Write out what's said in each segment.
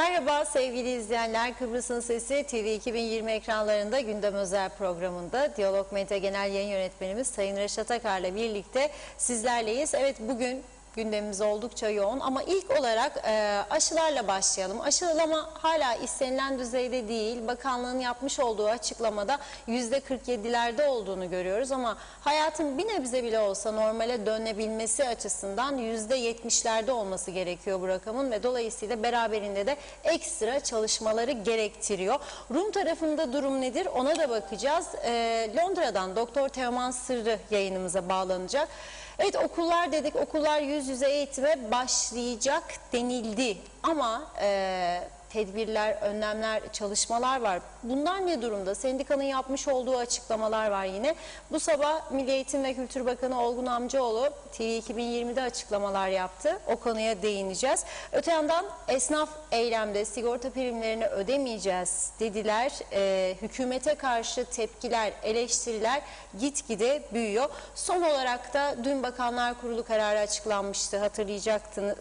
Merhaba sevgili izleyenler, Kıbrıs'ın Sesi TV 2020 ekranlarında gündem özel programında Diyalog Medya Genel Yayın Yönetmenimiz Sayın Reşat Akar'la birlikte sizlerleyiz. Evet, bugün gündemimiz oldukça yoğun ama ilk olarak aşılarla başlayalım. Aşılama hala istenilen düzeyde değil. Bakanlığın yapmış olduğu açıklamada %47'lerde olduğunu görüyoruz ama hayatın bir nebze bile olsa normale dönebilmesi açısından %70'lerde olması gerekiyor bu rakamın ve dolayısıyla beraberinde de ekstra çalışmaları gerektiriyor. Rum tarafında durum nedir? Ona da bakacağız. Londra'dan Doktor Teoman Sırrı yayınımıza bağlanacak. Evet, okullar dedik, okullar yüz yüze eğitime başlayacak denildi ama tedbirler, önlemler, çalışmalar var. Bunlar ne durumda? Sendikanın yapmış olduğu açıklamalar var yine. Bu sabah Milli Eğitim ve Kültür Bakanı Olgun Amcaoğlu TV 2020'de açıklamalar yaptı. O konuya değineceğiz. Öte yandan esnaf eylemde sigorta primlerini ödemeyeceğiz dediler. Hükümete karşı tepkiler, eleştiriler gitgide büyüyor. Son olarak da dün Bakanlar Kurulu kararı açıklanmıştı.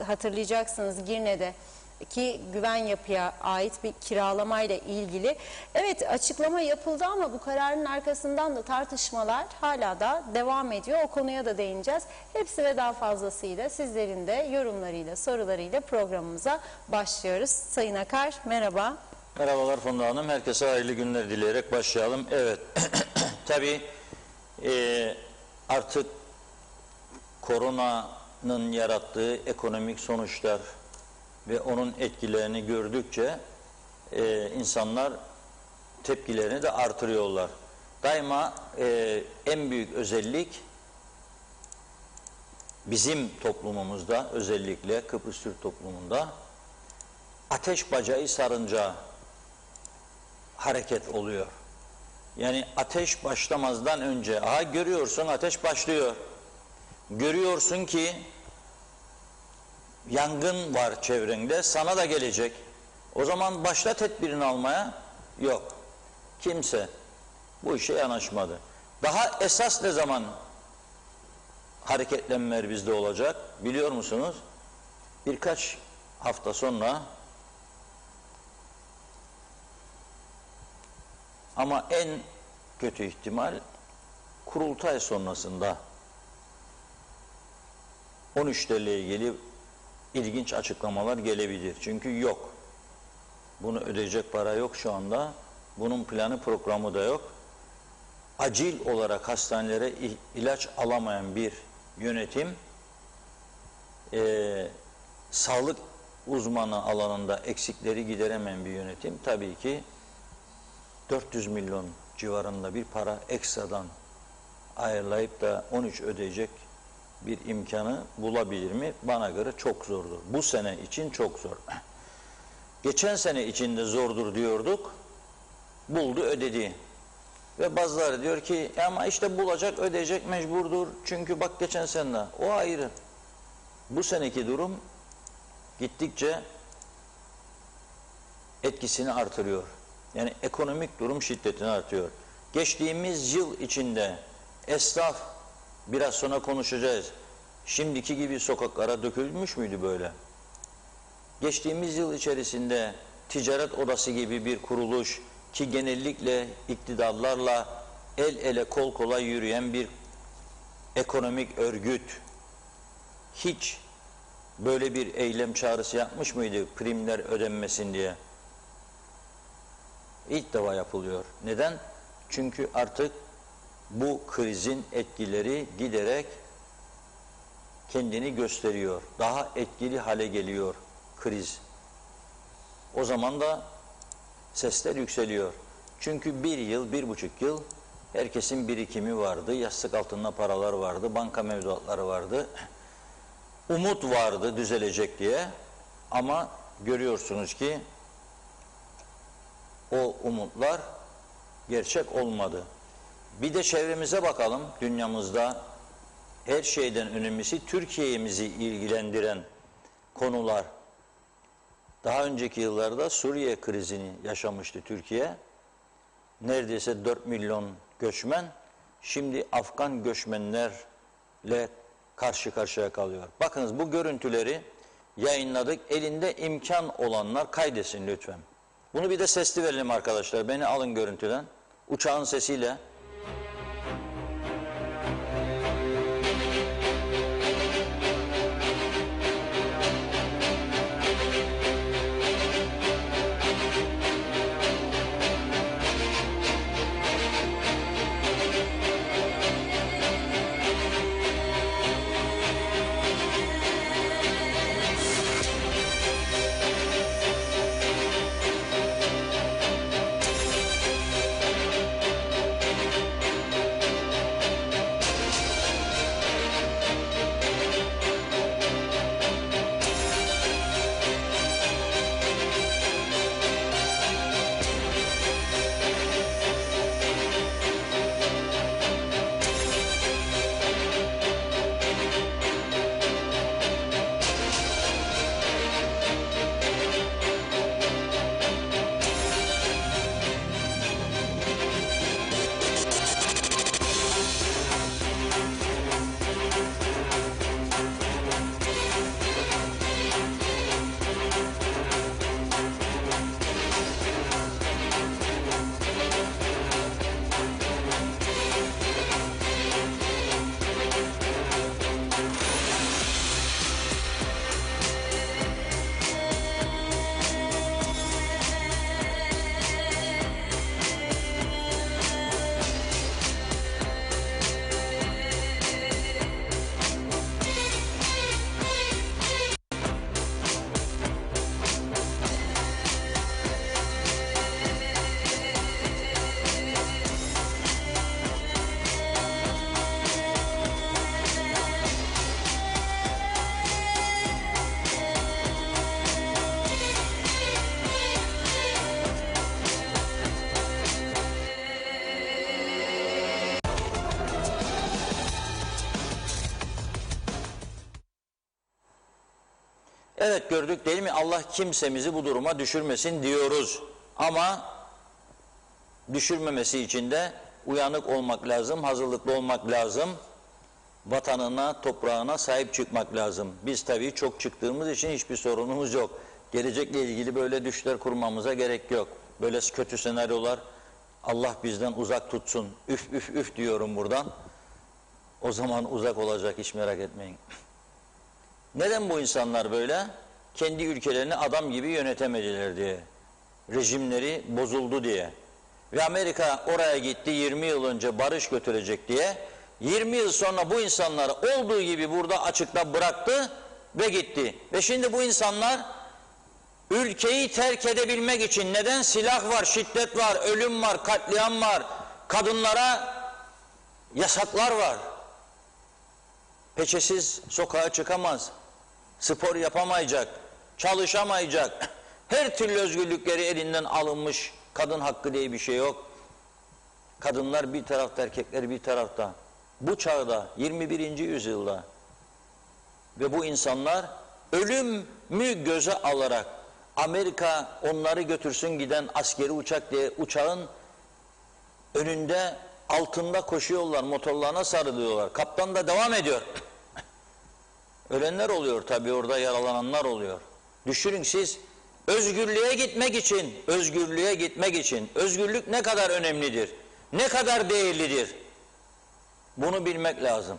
Hatırlayacaksınız Girne'de ki güven yapıya ait bir kiralamayla ilgili. Evet, açıklama yapıldı ama bu kararın arkasından da tartışmalar hala da devam ediyor. O konuya da değineceğiz. Hepsi ve daha fazlasıyla sizlerin de yorumlarıyla, sorularıyla programımıza başlıyoruz. Sayın Akar, merhaba. Merhabalar Funda Hanım. Herkese hayırlı günler dileyerek başlayalım. Evet, tabii artık koronanın yarattığı ekonomik sonuçlar ve onun etkilerini gördükçe insanlar tepkilerini de artırıyorlar. Daima en büyük özellik bizim toplumumuzda, özellikle Kıbrıs Türk toplumunda ateş bacağı sarınca hareket oluyor. Yani ateş başlamazdan önce, aha görüyorsun ateş başlıyor. Görüyorsun ki yangın var çevrende, sana da gelecek. O zaman başla tedbirini almaya. Yok. Kimse bu işe yanaşmadı. Daha esas ne zaman hareketlenmeler bizde olacak biliyor musunuz? Birkaç hafta sonra, ama en kötü ihtimal kurultay sonrasında 13'lerle ilgili ilginç açıklamalar gelebilir. Çünkü yok. Bunu ödeyecek para yok şu anda. Bunun planı programı da yok. Acil olarak hastanelere ilaç alamayan bir yönetim, sağlık uzmanı alanında eksikleri gideremeyen bir yönetim tabii ki 400 milyon civarında bir para ekstradan ayarlayıp da 13 ödeyecek bir imkanı bulabilir mi? Bana göre çok zordur. Bu sene için çok zor. Geçen sene için de zordur diyorduk. Buldu, ödedi. Ve bazıları diyor ki ama işte bulacak, ödeyecek, mecburdur. Çünkü bak geçen sene o ayrı. Bu seneki durum gittikçe etkisini artırıyor. Yani ekonomik durum şiddetini artıyor. Geçtiğimiz yıl içinde esnaf, biraz sonra konuşacağız, şimdiki gibi sokaklara dökülmüş müydü böyle? Geçtiğimiz yıl içerisinde ticaret odası gibi bir kuruluş ki genellikle iktidarlarla el ele kol kola yürüyen bir ekonomik örgüt hiç böyle bir eylem çağrısı yapmış mıydı primler ödenmesin diye? İlk defa yapılıyor. Neden? Çünkü artık bu krizin etkileri giderek kendini gösteriyor. Daha etkili hale geliyor kriz. O zaman da sesler yükseliyor. Çünkü bir yıl, 1,5 yıl herkesin birikimi vardı, yastık altında paralar vardı, banka mevduatları vardı, umut vardı düzelecek diye. Ama görüyorsunuz ki o umutlar gerçek olmadı. Bir de çevremize bakalım, dünyamızda her şeyden önemlisi Türkiye'mizi ilgilendiren konular. Daha önceki yıllarda Suriye krizini yaşamıştı Türkiye. Neredeyse 4 milyon göçmen, şimdi Afgan göçmenlerle karşı karşıya kalıyor. Bakınız bu görüntüleri yayınladık. Elinde imkan olanlar kaydetsin lütfen. Bunu bir de sesli verelim arkadaşlar. Beni alın görüntüden. Uçağın sesiyle. Evet, gördük değil mi? Allah kimsemizi bu duruma düşürmesin diyoruz. Ama düşürmemesi için de uyanık olmak lazım, hazırlıklı olmak lazım. Vatanına, toprağına sahip çıkmak lazım. Biz tabii çok çıktığımız için hiçbir sorunumuz yok. Gelecekle ilgili böyle düşler kurmamıza gerek yok. Böyle kötü senaryolar Allah bizden uzak tutsun. Üf üf üf diyorum buradan. O zaman uzak olacak, hiç merak etmeyin. Neden bu insanlar böyle? Kendi ülkelerini adam gibi yönetemediler diye. Rejimleri bozuldu diye. Ve Amerika oraya gitti 20 yıl önce barış götürecek diye. 20 yıl sonra bu insanları olduğu gibi burada açıkta bıraktı ve gitti. Ve şimdi bu insanlar ülkeyi terk edebilmek için, neden? Silah var, şiddet var, ölüm var, katliam var, kadınlara yasaklar var. Peçesiz sokağa çıkamaz, spor yapamayacak, çalışamayacak, her türlü özgürlükleri elinden alınmış, kadın hakkı diye bir şey yok. Kadınlar bir tarafta, erkekler bir tarafta. Bu çağda, 21. yüzyılda ve bu insanlar ölümü göze alarak Amerika onları götürsün giden askeri uçak diye uçağın önünde, altında koşuyorlar, motorlarına sarılıyorlar. Kaptan da devam ediyor. Ölenler oluyor tabii, orada yaralananlar oluyor. Düşünün siz, özgürlüğe gitmek için, özgürlük ne kadar önemlidir, ne kadar değerlidir, bunu bilmek lazım.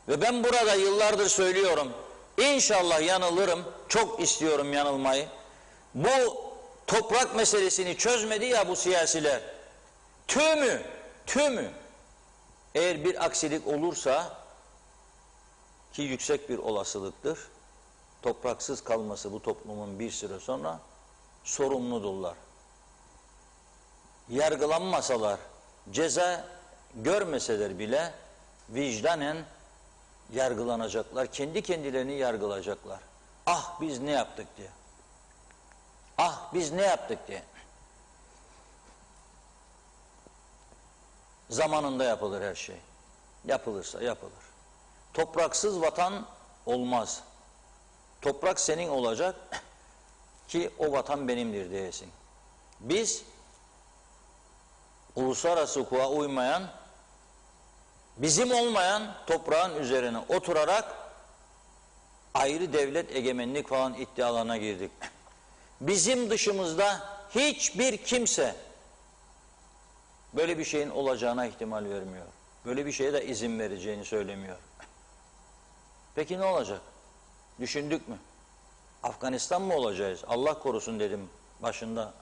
Ve ben burada yıllardır söylüyorum, İnşallah yanılırım, çok istiyorum yanılmayı. Bu toprak meselesini çözmedi ya bu siyasiler, tümü, eğer bir aksilik olursa, ki yüksek bir olasılıktır, topraksız kalması bu toplumun bir süre sonra sorumludurlar. Yargılanmasalar, ceza görmeseler bile vicdanen yargılanacaklar, kendi kendilerini yargılayacaklar. Ah biz ne yaptık diye. Ah biz ne yaptık diye. Zamanında yapılır her şey. Yapılırsa yapılır. Topraksız vatan olmaz. Toprak senin olacak ki o vatan benimdir diyesin. Biz uluslararası hukuka uymayan, bizim olmayan toprağın üzerine oturarak ayrı devlet egemenlik falan iddialarına girdik. Bizim dışımızda hiçbir kimse böyle bir şeyin olacağına ihtimal vermiyor. Böyle bir şeye de izin vereceğini söylemiyor. Peki ne olacak? Düşündük mü? Afganistan mı olacağız? Allah korusun dedim başında.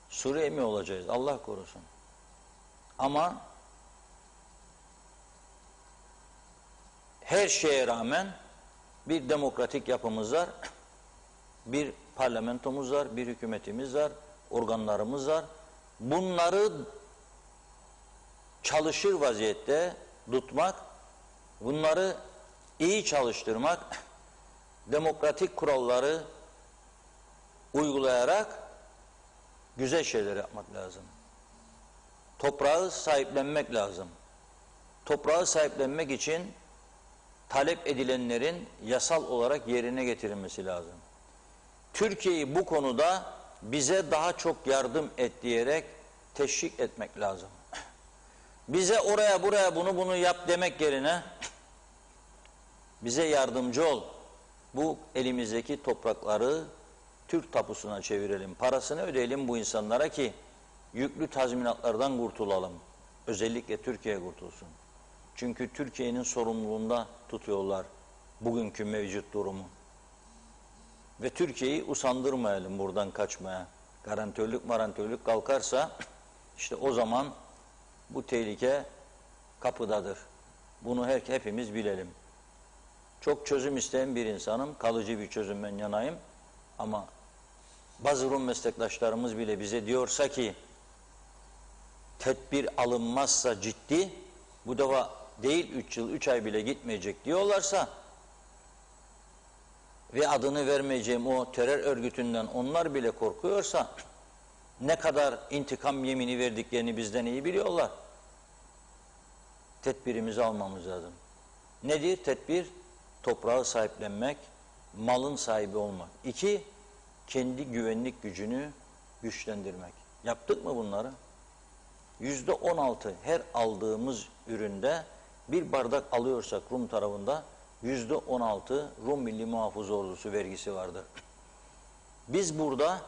Suriye mi olacağız? Allah korusun. Ama her şeye rağmen bir demokratik yapımız var, bir parlamentomuz var, bir hükümetimiz var, organlarımız var. Bunları çalışır vaziyette tutmak, bunları iyi çalıştırmak, demokratik kuralları uygulayarak güzel şeyler yapmak lazım. Toprağı sahiplenmek lazım. Toprağı sahiplenmek için talep edilenlerin yasal olarak yerine getirilmesi lazım. Türkiye'yi bu konuda bize daha çok yardım et diyerek teşvik etmek lazım. Bize oraya buraya bunu yap demek yerine bize yardımcı ol. Bu elimizdeki toprakları Türk tapusuna çevirelim. Parasını ödeyelim bu insanlara ki yüklü tazminatlardan kurtulalım. Özellikle Türkiye kurtulsun. Çünkü Türkiye'nin sorumluluğunda tutuyorlar bugünkü mevcut durumu. Ve Türkiye'yi usandırmayalım buradan kaçmaya. Garantörlük kalkarsa işte o zaman bu tehlike kapıdadır. Bunu hepimiz bilelim. Çok çözüm isteyen bir insanım. Kalıcı bir çözümden yanayım. Ama bazı Rum meslektaşlarımız bile bize diyorsa ki tedbir alınmazsa ciddi, bu defa değil 3 yıl 3 ay bile gitmeyecek diyorlarsa ve adını vermeyeceğim o terör örgütünden onlar bile korkuyorsa ne kadar intikam yemini verdiklerini bizden iyi biliyorlar. Tedbirimizi almamız lazım. Nedir tedbir? Toprağı sahiplenmek, malın sahibi olmak. 2, kendi güvenlik gücünü güçlendirmek. Yaptık mı bunları? %16 her aldığımız üründe bir bardak alıyorsak Rum tarafında %16 Rum Milli Muhafız Ordusu vergisi vardır. Biz burada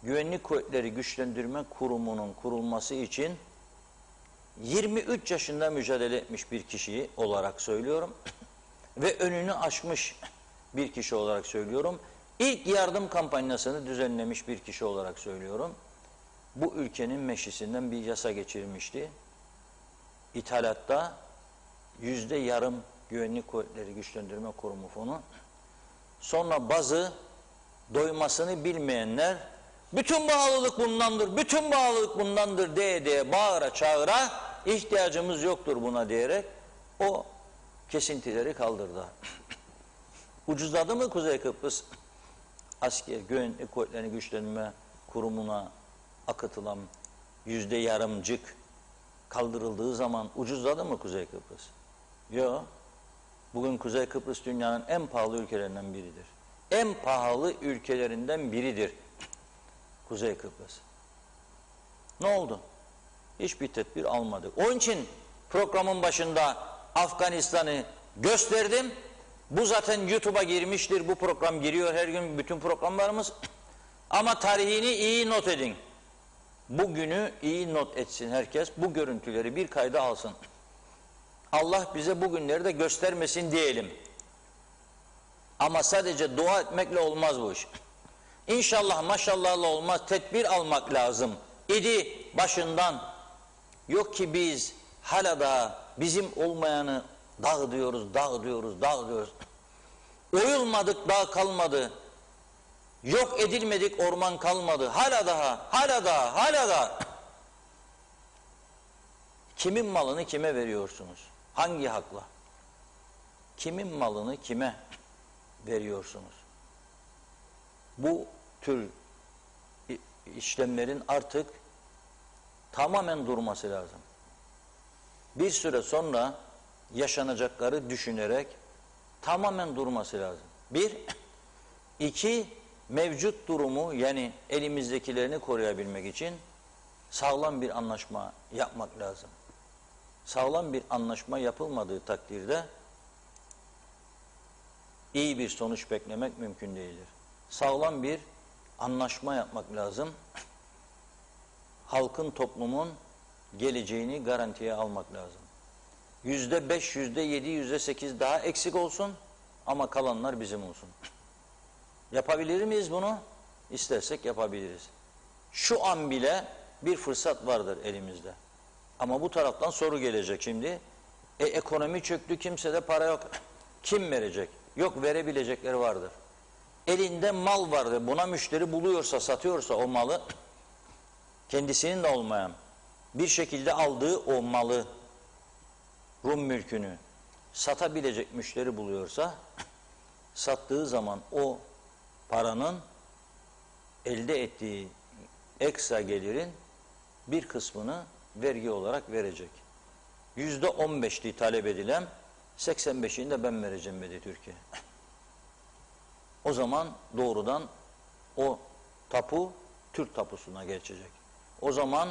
Güvenlik Kuvvetleri Güçlendirme Kurumu'nun kurulması için 23 yaşında mücadele etmiş bir kişi olarak söylüyorum ve önünü aşmış bir kişi olarak söylüyorum. İlk yardım kampanyasını düzenlemiş bir kişi olarak söylüyorum. Bu ülkenin meclisinden bir yasa geçirilmişti. İthalatta %yarım Güvenlik Kuvvetleri Güçlendirme Kurumu fonu. Sonra bazı doymasını bilmeyenler bütün bağlılık bundandır, bütün bağlılık bundandır diye bağıra çağıra ihtiyacımız yoktur buna diyerek o kesintileri kaldırdı. Ucuzladı mı Kuzey Kıbrıs asker Güvenlik Kuvvetleri Güçlendirme Kurumu'na akıtılan %yarımcık kaldırıldığı zaman ucuzladı mı Kuzey Kıbrıs? Yok. Bugün Kuzey Kıbrıs dünyanın en pahalı ülkelerinden biridir. En pahalı ülkelerinden biridir Kuzey Kıbrıs. Ne oldu? Hiçbir tedbir almadık. Onun için programın başında Afganistan'ı gösterdim. Bu zaten YouTube'a girmiştir. Bu program giriyor her gün bütün programlarımız. Ama tarihini iyi not edin. Bugünü iyi not etsin herkes. Bu görüntüleri bir kayda alsın. Allah bize bu günleri de göstermesin diyelim. Ama sadece dua etmekle olmaz bu iş. İnşallah maşallahla olmaz. Tedbir almak lazım. İdi başından. Yok ki biz hala da bizim olmayanı dağıtıyoruz. Oyulmadık dağ kalmadı. Yok edilmedik orman kalmadı. Hala daha. Kimin malını kime veriyorsunuz? Hangi hakla? Kimin malını kime veriyorsunuz? Bu tür işlemlerin artık tamamen durması lazım. Bir süre sonra yaşanacakları düşünerek tamamen durması lazım. 1, 2, mevcut durumu yani elimizdekilerini koruyabilmek için sağlam bir anlaşma yapmak lazım. Sağlam bir anlaşma yapılmadığı takdirde iyi bir sonuç beklemek mümkün değildir. Sağlam bir anlaşma yapmak lazım. Halkın, toplumun geleceğini garantiye almak lazım. %5, %7, %8 daha eksik olsun ama kalanlar bizim olsun. Yapabilir miyiz bunu? İstersek yapabiliriz. Şu an bile bir fırsat vardır elimizde. Ama bu taraftan soru gelecek şimdi. Ekonomi çöktü, kimsede para yok. Kim verecek? Yok, verebilecekleri vardır. Elinde mal vardır. Buna müşteri buluyorsa, satıyorsa o malı, kendisinin de olmayan bir şekilde aldığı o malı, Rum mülkünü satabilecek müşteri buluyorsa, sattığı zaman o paranın elde ettiği ekstra gelirin bir kısmını vergi olarak verecek. %15'li talep edilen 85'ini de ben vereceğim dedi Türkiye. O zaman doğrudan o tapu Türk tapusuna geçecek. O zaman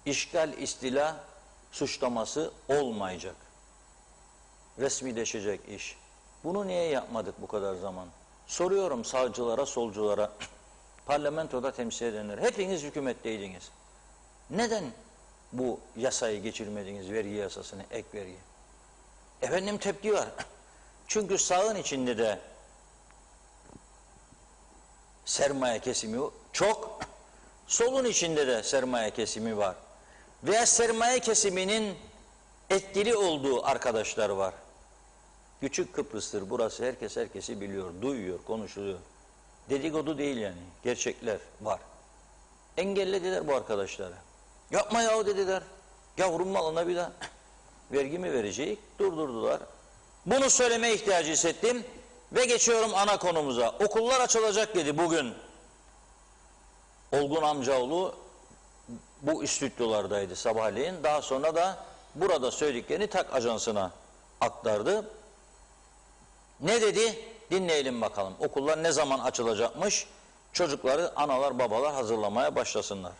işgal, istila suçlaması olmayacak. Resmileşecek iş. Bunu niye yapmadık bu kadar zaman? Soruyorum sağcılara, solculara, parlamentoda temsil edenler. Hepiniz hükümetteydiniz. Neden bu yasayı geçirmediniz, vergi yasasını, ek vergi? Efendim tepki var. Çünkü sağın içinde de sermaye kesimi çok, solun içinde de sermaye kesimi var. Veya sermaye kesiminin etkili olduğu arkadaşlar var. Küçük Kıbrıs'tır burası, herkes herkesi biliyor, duyuyor, konuşuluyor. Dedikodu değil yani, gerçekler var. Engellediler bu arkadaşları. Yapma yahu dediler. Yavrum malına bir de vergi mi verecek? Durdurdular. Bunu söylemeye ihtiyacı hissettim ve geçiyorum ana konumuza. Okullar açılacak dedi bugün. Olgun Amcaoğlu bu stüdyolardaydı sabahleyin. Daha sonra da burada söylediklerini TAK Ajansı'na aktardı. Ne dedi? Dinleyelim bakalım. Okullar ne zaman açılacakmış? Çocukları analar babalar hazırlamaya başlasınlar.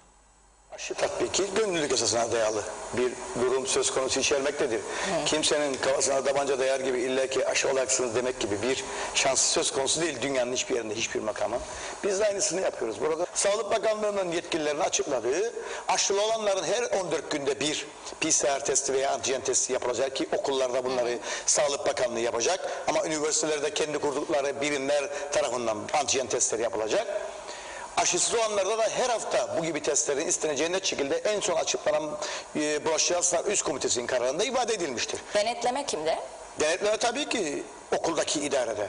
Aşı tatbiki gönüllülük esasına dayalı bir durum söz konusu içermektedir. Kimsenin kafasına tabanca dayar gibi illaki aşı olacaksınız demek gibi bir şans söz konusu değil dünyanın hiçbir yerinde, hiçbir makamın. Biz de aynısını yapıyoruz. Burada Sağlık Bakanlığı'nın yetkililerinin açıkladığı aşılı olanların her 14 günde bir PCR testi veya antijen testi yapılacak ki okullarda bunları Sağlık Bakanlığı yapacak ama üniversitelerde kendi kurdukları birimler tarafından antijen testleri yapılacak. Aşısız olanlarda da her hafta bu gibi testlerin isteneceği net şekilde en son açıklanan Bulaşıcı Hastalıklar Üst Komitesi'nin kararında ifade edilmiştir. Denetleme kimde? Denetleme tabii ki okuldaki idarede.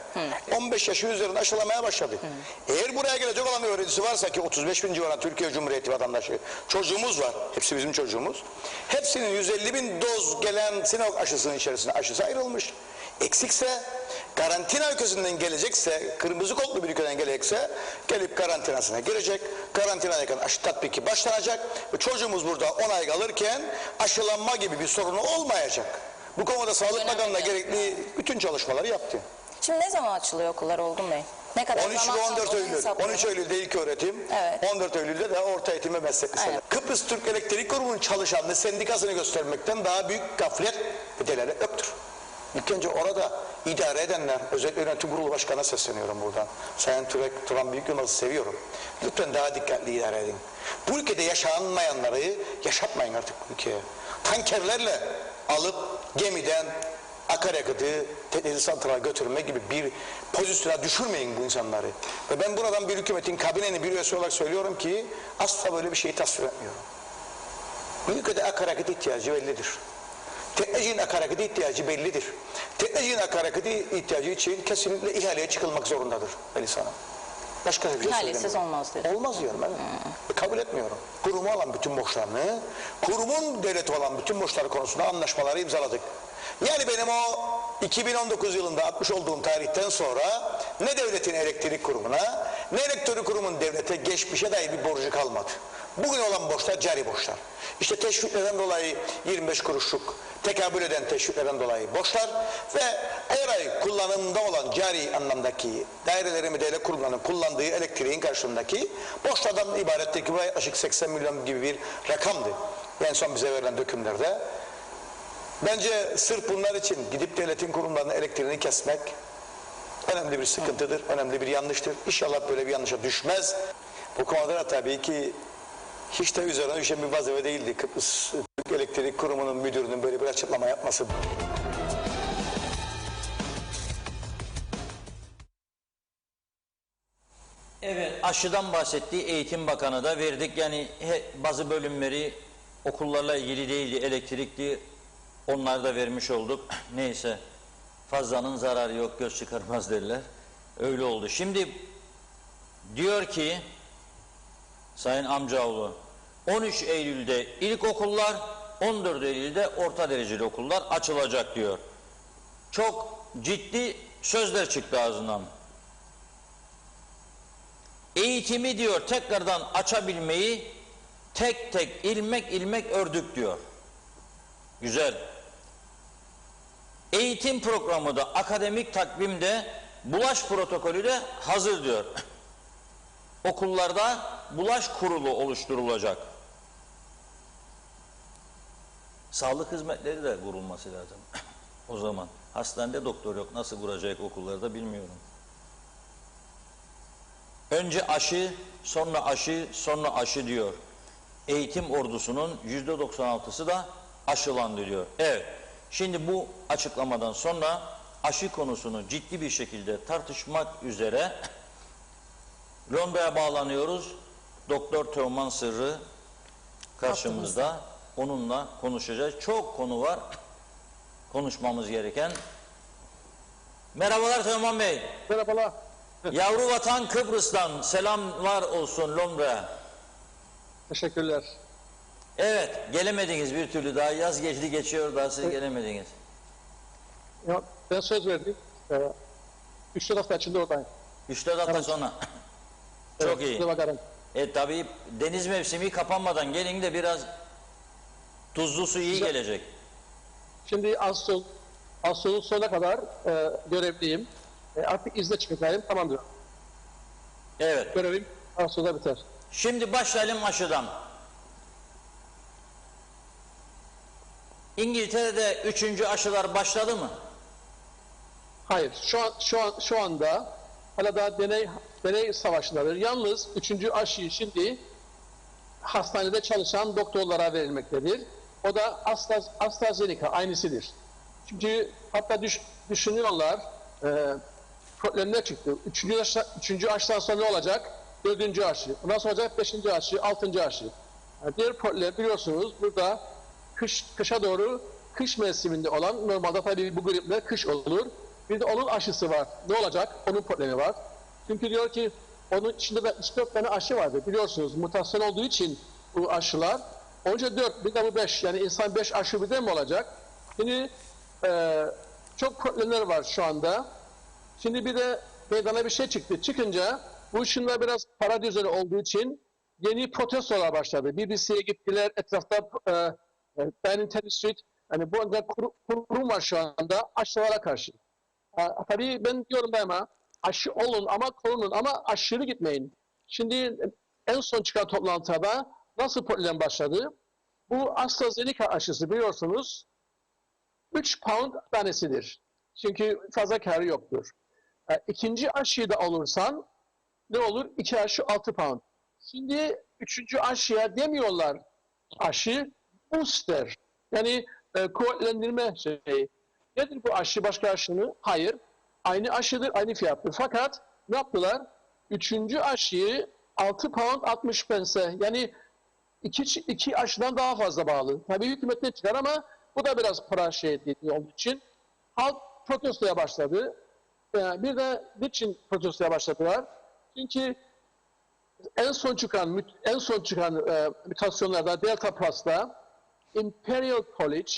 15 yaşı üzerinde aşılamaya başladı. Eğer buraya gelecek olan öğrencisi varsa ki 35 bin civarında Türkiye Cumhuriyeti vatandaşı çocuğumuz var. Hepsi bizim çocuğumuz. Hepsinin 150 bin doz gelen Sinovac aşısının içerisinde aşısı ayrılmış. Eksikse karantina ülkesinden gelecekse, kırmızı kodlu bir ülkeden gelecekse gelip karantinasına girecek. Karantinadayken aşı tatbiki başlanacak ve çocuğumuz burada 10 ay kalırken aşılanma gibi bir sorunu olmayacak. Bu konuda Sağlık Bakanlığı gerekli bütün çalışmaları yaptı. Şimdi ne zaman açılıyor okullar Olgun Bey? Ne kadar 13 zaman ve 14 sonra Eylül. hesaplayın? 13 Eylül'de ilk öğretim, Evet. 14 Eylül'de de orta eğitim ve meslek liseleri. Evet. Kıbrıs Türk Elektrik Kurumu'nun çalışanlığı sendikasını göstermekten daha büyük gaflet ve delalet yoktur. İlk önce orada idare edenler, özellikle yönetim kurulu başkanına sesleniyorum buradan. Sayın Turan Büyük Yılmaz'ı seviyorum. Lütfen daha dikkatli idare edin. Bu ülkede yaşanmayanları yaşatmayın artık bu ülkeye. Tankerlerle alıp gemiden akaryakıtı teknoloji santrala götürme gibi bir pozisyona düşürmeyin bu insanları. Ve ben buradan bir hükümetin kabinenin bir üyesi olarak söylüyorum ki asla böyle bir şeyi tasvir etmiyorum. Bu ülkede akaryakıt ihtiyacı bellidir. Teknolojinin akaryakıtı ihtiyacı bellidir. Teknolojinin akaryakıtı ihtiyacı için kesinlikle ihaleye çıkılmak zorundadır Elisa Hanım. Başka bir şey İhalesiz söylemiyorum. olmaz diyor. Olmaz diyorum evet. Kabul etmiyorum. Kurumu olan bütün borçlarını, kurumun devleti olan bütün borçları konusunda anlaşmaları imzaladık. Yani benim o 2019 yılında atmış olduğum tarihten sonra ne devletin elektrik kurumuna ne elektrik kurumun devlete geçmişe dair bir borcu kalmadı. Bugün olan borçlar cari borçlar. İşte teşviklerden dolayı 25 kuruşluk tekabül eden teşviklerden dolayı borçlar ve her ay kullanımda olan cari anlamdaki dairelerin ve devlet kurumlarının kullandığı elektriğin karşılığındaki borçlardan ibarettir ki bu yaklaşık 80 milyon gibi bir rakamdı. En son bize verilen dökümlerde. Bence sırf bunlar için gidip devletin kurumlarının elektriğini kesmek önemli bir sıkıntıdır, önemli bir yanlıştır. İnşallah böyle bir yanlışa düşmez. Bu konuda da tabii ki hiç de üzerine düşen bir vazife değildi. Kıbrıs Türk Elektrik Kurumu'nun müdürünün böyle bir açıklama yapması. Evet, aşıdan bahsettiği Eğitim Bakanı da verdik. Yani bazı bölümleri okullarla ilgili değildi, elektrikli, onları da vermiş olduk. Neyse, fazlanın zararı yok, göz çıkarmaz derler. Öyle oldu. Şimdi diyor ki Sayın Amcaoğlu, 13 Eylül'de ilkokullar, 14 Eylül'de orta dereceli okullar açılacak diyor. Çok ciddi sözler çıktı ağzından. Eğitimi diyor tekrardan açabilmeyi tek tek ilmek ilmek ördük diyor. Güzel. Eğitim programı da akademik takvimde bulaş protokolü de hazır diyor. Okullarda bulaş kurulu oluşturulacak. Sağlık hizmetleri de kurulması lazım. O zaman hastanede doktor yok, nasıl kuracak okullarda bilmiyorum. Önce aşı, sonra aşı, sonra aşı diyor. Eğitim ordusunun %96'sı da aşılandı diyor. Evet, şimdi bu açıklamadan sonra aşı konusunu ciddi bir şekilde tartışmak üzere Londra'ya bağlanıyoruz. Doktor Teoman Sırrı karşımızda. Onunla konuşacağız. Çok konu var konuşmamız gereken. Merhabalar Teoman Bey. Merhabalar. Yavru vatan Kıbrıs'tan selamlar olsun Londra'ya. Teşekkürler. Evet, gelemediniz bir türlü, daha yaz geçti geçiyor, daha siz gelemediniz. Ya, ben söz verdim. 3-4 hafta içinde oradayım. 3-4 hafta sonra. Çok Evet, iyi. size bakarım. Tabii deniz mevsimi kapanmadan gelin de biraz tuzlu su iyi gelecek. Şimdi Ağustos'un sonuna kadar görevliyim. Artık izne çıkacağım. Tamamdır. Evet. Görevim Ağustos'ta biter. Şimdi başlayalım aşıdan. İngiltere'de 3. aşılar başladı mı? Hayır. Şu anda hala daha deney savaşları. Yalnız 3. aşıyı şimdi hastanede çalışan doktorlara verilmektedir. O da AstraZeneca aynısıdır. Çünkü hatta düşünüyorlar, problemler çıktı. Üçüncü aşıdan sonra ne olacak? 4. aşı. Ondan sonra olacak 5. aşı, 6. aşı. Yani diğer problem biliyorsunuz burada kışa doğru, kış mevsiminde olan, normalde tabii bu gripler kış olur. Bir de onun aşısı var. Ne olacak? Onun problemi var. Çünkü diyor ki onun içinde de 3-4 tane aşı vardı. Biliyorsunuz mutasyon olduğu için bu aşılar. Önce 4, bir de bu 5. Yani insan 5 aşı birden mi olacak? Şimdi çok problemler var şu anda. Şimdi bir de meydana bir şey çıktı. Çıkınca bu işinler biraz para düzeni olduğu için yeni protestolar başladı. BBC'ye gittiler. Etrafta Downing Street, yani bu anda kurum var şu anda aşılara karşı. Tabii ben diyorum daima aşı olun ama korunun ama aşırı gitmeyin. Şimdi en son çıkan toplantıda nasıl problem başladı? Bu AstraZeneca aşısı biliyorsunuz 3 pound tanesidir. Çünkü fazla karı yoktur. İkinci aşıyı da alırsan ne olur? 2 aşı 6 pound. Şimdi 3. aşıya demiyorlar aşı, booster. Yani kuvvetlendirme şeyi. Nedir bu aşı başka aşını? Hayır. Aynı aşıdır, aynı fiyattır. Fakat ne yaptılar? 3. aşıyı 6 pound 60 pence. Yani iki aşıdan daha fazla bağlı. Tabii hükümetten çıkar ama bu da biraz para olduğu için halk protestoya başladı. Bir de niçin protestoya başladılar? Çünkü en son çıkan mutasyonlarda Delta Plus'ta Imperial College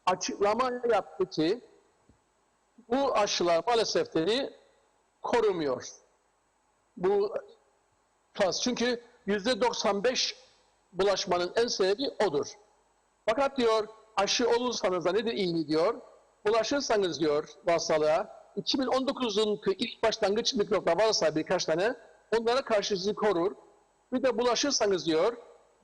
açıklama yaptı ki bu aşılar maalesef dedi korumuyor. Bu plus çünkü %95 bulaşmanın en sebebi odur. Fakat diyor aşı olursanız da nedir iyi diyor. Bulaşırsanız diyor bu hastalığa 2019'un ilk başlangıç mikroplar varsa birkaç tane onlara karşı sizi korur. Bir de bulaşırsanız diyor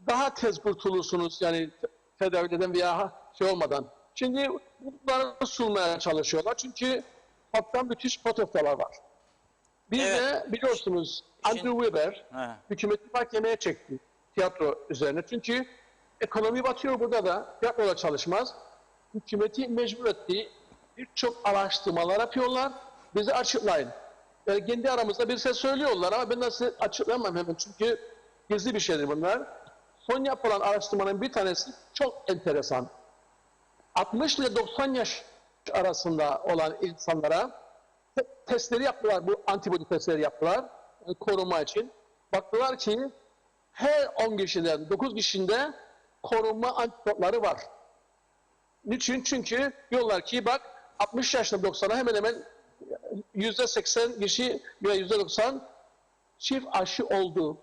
daha tez kurtulursunuz yani tedaviden veya şey olmadan. Şimdi bunları sunmaya çalışıyorlar çünkü halktan müthiş protestolar var. Bir Evet. de biliyorsunuz Andrew Weber He. hükümeti mahkemeye çekti tiyatro üzerine. Çünkü ekonomi batıyor burada da. Tiyatroda çalışmaz. Hükümeti mecbur etti. Birçok araştırmalar yapıyorlar. Bizi açıklayın. Kendi aramızda bir şey söylüyorlar ama ben de size açıklayamam hemen. Çünkü gizli bir şeydir bunlar. Son yapılan araştırmanın bir tanesi çok enteresan. 60 ile 90 yaş arasında olan insanlara testleri yaptılar. Bu antibody testleri yaptılar. Korunma için. Baktılar ki her 10 kişiden 9 kişinde korunma antikorları var. Niçin? Çünkü diyorlar ki bak 60 yaşında 90'a hemen hemen %80 kişi veya %90 çift aşı oldu.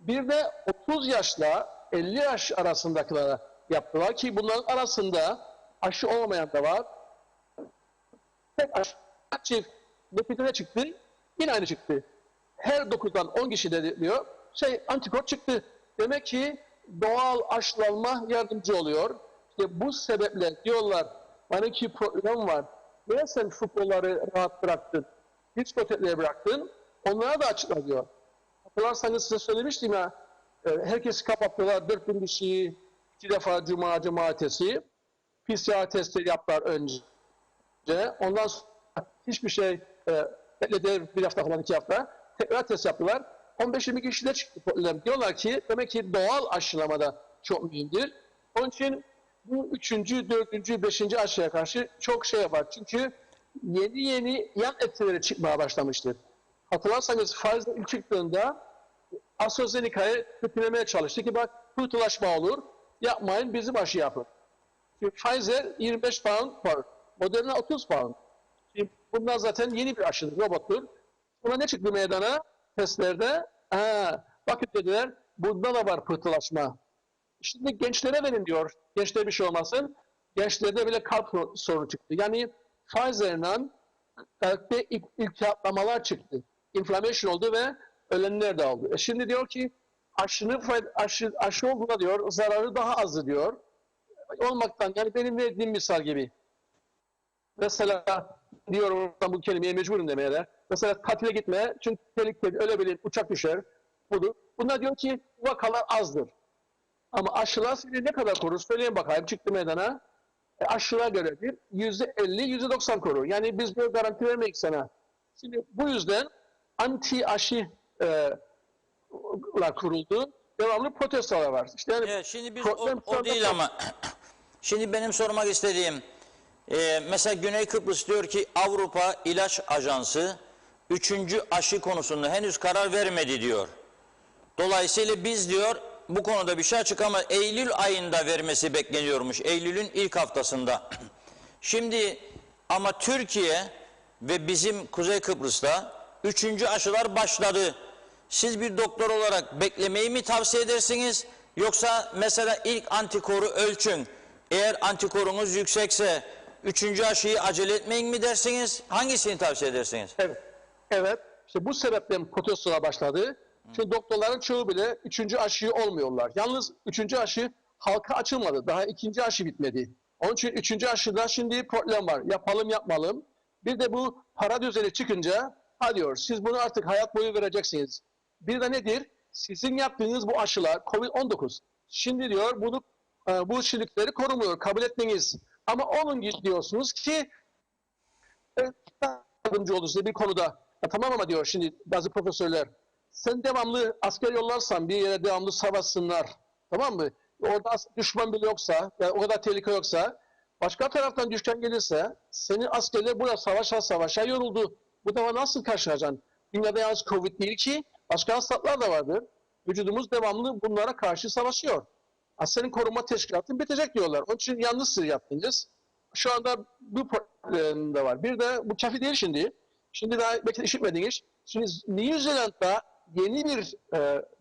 Bir de 30 yaşla 50 yaş arasındakilere yaptılar ki bunların arasında aşı olmayan da var. Tek aşı çift neticede çıktı. Yine aynı çıktı. Her 9'dan 10 kişide diyor antikor çıktı. Demek ki doğal aşılanma yardımcı oluyor. İşte bu sebeple diyorlar bana ki problem var. Niye sen futbolları rahat bıraktın? Diskotekleri bıraktın. Onlara da açıkla diyor. Hatırlarsanız size söylemiştim ya herkesi kapattılar. 4000 kişiyi 2 defa cumartesi PCR testi yaptılar önce. Ondan sonra hiçbir şey beklediler bir hafta falan 2 hafta. Tekrar test yaptılar. 15-20 kişide çıktı problem. Diyorlar ki demek ki doğal aşılamada çok mühimdir. Onun için bu 3. 4. 5. aşıya karşı çok şey var. Çünkü yeni yan etkileri çıkmaya başlamıştır. Hatırlarsanız Pfizer ilk çıktığında AstraZeneca'yı kötülemeye çalıştı ki bak pıhtılaşma olur. Yapmayın bizim aşı yapın. Şimdi Pfizer 25 pound var. Moderna 30 pound. Şimdi bunlar zaten yeni bir aşıdır, robottur. Buna ne çıktı meydana? Testlerde. Bakın dediler, bunda da var pıhtılaşma. Şimdi gençlere verin diyor. Gençlere bir şey olmasın. Gençlerde bile kalp sorunu çıktı. Yani Pfizer'den kalpte iltihaplamalar çıktı. Inflammation oldu ve ölenler de oldu. Şimdi diyor ki aşı olduğunda diyor zararı daha azdı diyor. Olmaktan yani benim verdiğim misal gibi. Mesela diyorum bu kelimeye mecburum demeye de. Mesela tatile gitmeye çünkü tehlikeli ölebilir, uçak düşer. Budur. Bunlar diyor ki vakalar azdır. Ama aşılar seni ne kadar korur? Söyleyin bakayım çıktı meydana. Aşılar göredir. %50, %90 korur. Yani biz böyle garanti vermeyik sana. Şimdi bu yüzden anti aşı kuruldu. Devamlı protestolar var. İşte yani Evet, şimdi biz o değil ama şimdi benim sormak istediğim mesela Güney Kıbrıs diyor ki Avrupa İlaç Ajansı 3. aşı konusunda henüz karar vermedi diyor. Dolayısıyla biz diyor bu konuda bir şey açık ama Eylül ayında vermesi bekleniyormuş. Eylül'ün ilk haftasında. Şimdi ama Türkiye ve bizim Kuzey Kıbrıs'ta 3. aşılar başladı. Siz bir doktor olarak beklemeyi mi tavsiye edersiniz? Yoksa mesela ilk antikoru ölçün. Eğer antikorunuz yüksekse 3. aşıyı acele etmeyin mi dersiniz? Hangisini tavsiye edersiniz? Evet. İşte bu sebeple protestolar başladı. Çünkü doktorların çoğu bile 3. aşıyı olmuyorlar. Yalnız 3. aşı halka açılmadı. Daha 2. aşı bitmedi. Onun için 3. aşıda şimdi problem var. Yapalım yapmalım. Bir de bu para düzeni çıkınca ha diyor siz bunu artık hayat boyu vereceksiniz. Bir de nedir? Sizin yaptığınız bu aşılar COVID-19. Şimdi diyor bunu bu kişilikleri korumuyor. Kabul etmeniz. Ama onun gibi diyorsunuz ki yardımcı olur size bir konuda. Tamam ama diyor şimdi bazı profesörler sen devamlı asker yollarsan bir yere devamlı savaşsınlar. Tamam mı? Orada düşman bile yoksa, yani o kadar tehlike yoksa, başka taraftan düşman gelirse senin askerler burada savaşa yoruldu. Bu defa nasıl karşılayacaksın? Dünyada yalnız Covid değil ki başka hastalıklar da vardır. Vücudumuz devamlı bunlara karşı savaşıyor. Senin koruma teşkilatın bitecek diyorlar. Onun için yanlış siz yaptınız. Şu anda bu problem de var. Bir de bu kafi değil şimdi. Şimdi daha belki de işitmediniz. Şimdi New Zealand'da yeni bir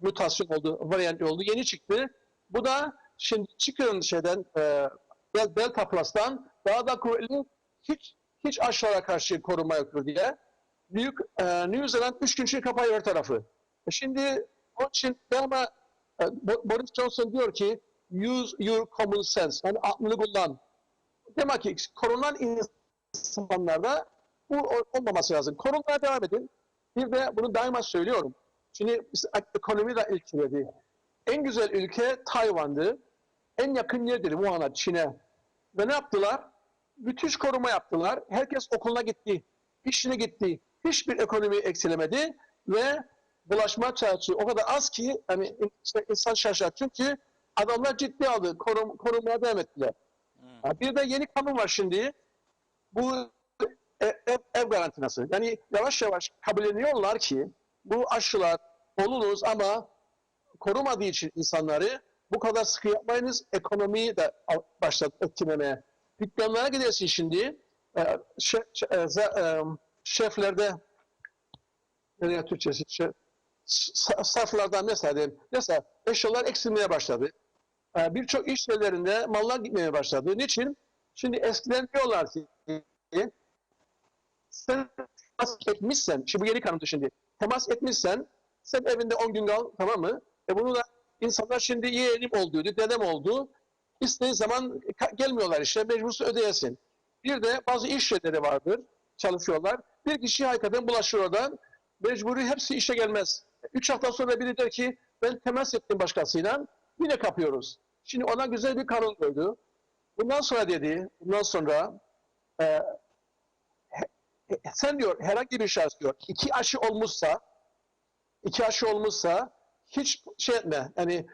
mutasyon oldu, varyant oldu, yeni çıktı. Bu da şimdi çıkın şeyden Delta Plus'tan daha da kuvvetli hiç aşağıya karşı koruma yoktur diye. New Zealand 3 gün için kapıyor her tarafı. Şimdi onun için ama Boris Johnson diyor ki use your common sense. Yani aklını kullan. Demek ki korunan insanlarda bu olmaması lazım. Korunmaya devam edin. Bir de bunu daima söylüyorum. Şimdi ekonomi de ilgiledi. En güzel ülke Tayvan'dı. En yakın yerdir Wuhan'a, Çin'e. Ve ne yaptılar? Müthiş koruma yaptılar. Herkes okuluna gitti. İşine gitti. Hiçbir ekonomiyi eksilemedi. Ve bulaşma çarşı o kadar az ki hani insan şaşar. Çünkü adamlar ciddi aldı. Korumaya devam ettiler. Bir de yeni kanun var şimdi. Bu ev garantinası. Yani yavaş yavaş kabulleniyorlar ki bu aşılar oluruz ama korumadığı için insanları bu kadar sıkı yapmayınız. Ekonomiyi de başladı etkilemeye. Dükkanlara gidersin şimdi. Şeflerde nereye Türkçesi? Saflardan mesela eşyalar eksilmeye başladı. Birçok iş yerlerinde mallar gitmeye başladı. Niçin? Şimdi eskiden diyorlar ki sen temas etmişsen, şimdi bu yeni kanun şimdi, temas etmişsen sen evinde 10 gün kal, tamam mı? Bunu da insanlar şimdi yeğenim oldu, dedem oldu. İstediği zaman gelmiyorlar işte, mecbursa ödeyesin. Bir de bazı iş yerleri vardır, çalışıyorlar. Bir kişi hakikaten bulaşır oradan, mecburi hepsi işe gelmez. 3 hafta sonra biri der ki, ben temas ettim başkasıyla, yine kapıyoruz. Şimdi ona güzel bir kanun koydu. Bundan sonra sen diyor herhangi bir şahıs diyor iki aşı olmuşsa hiç şey etme. Yani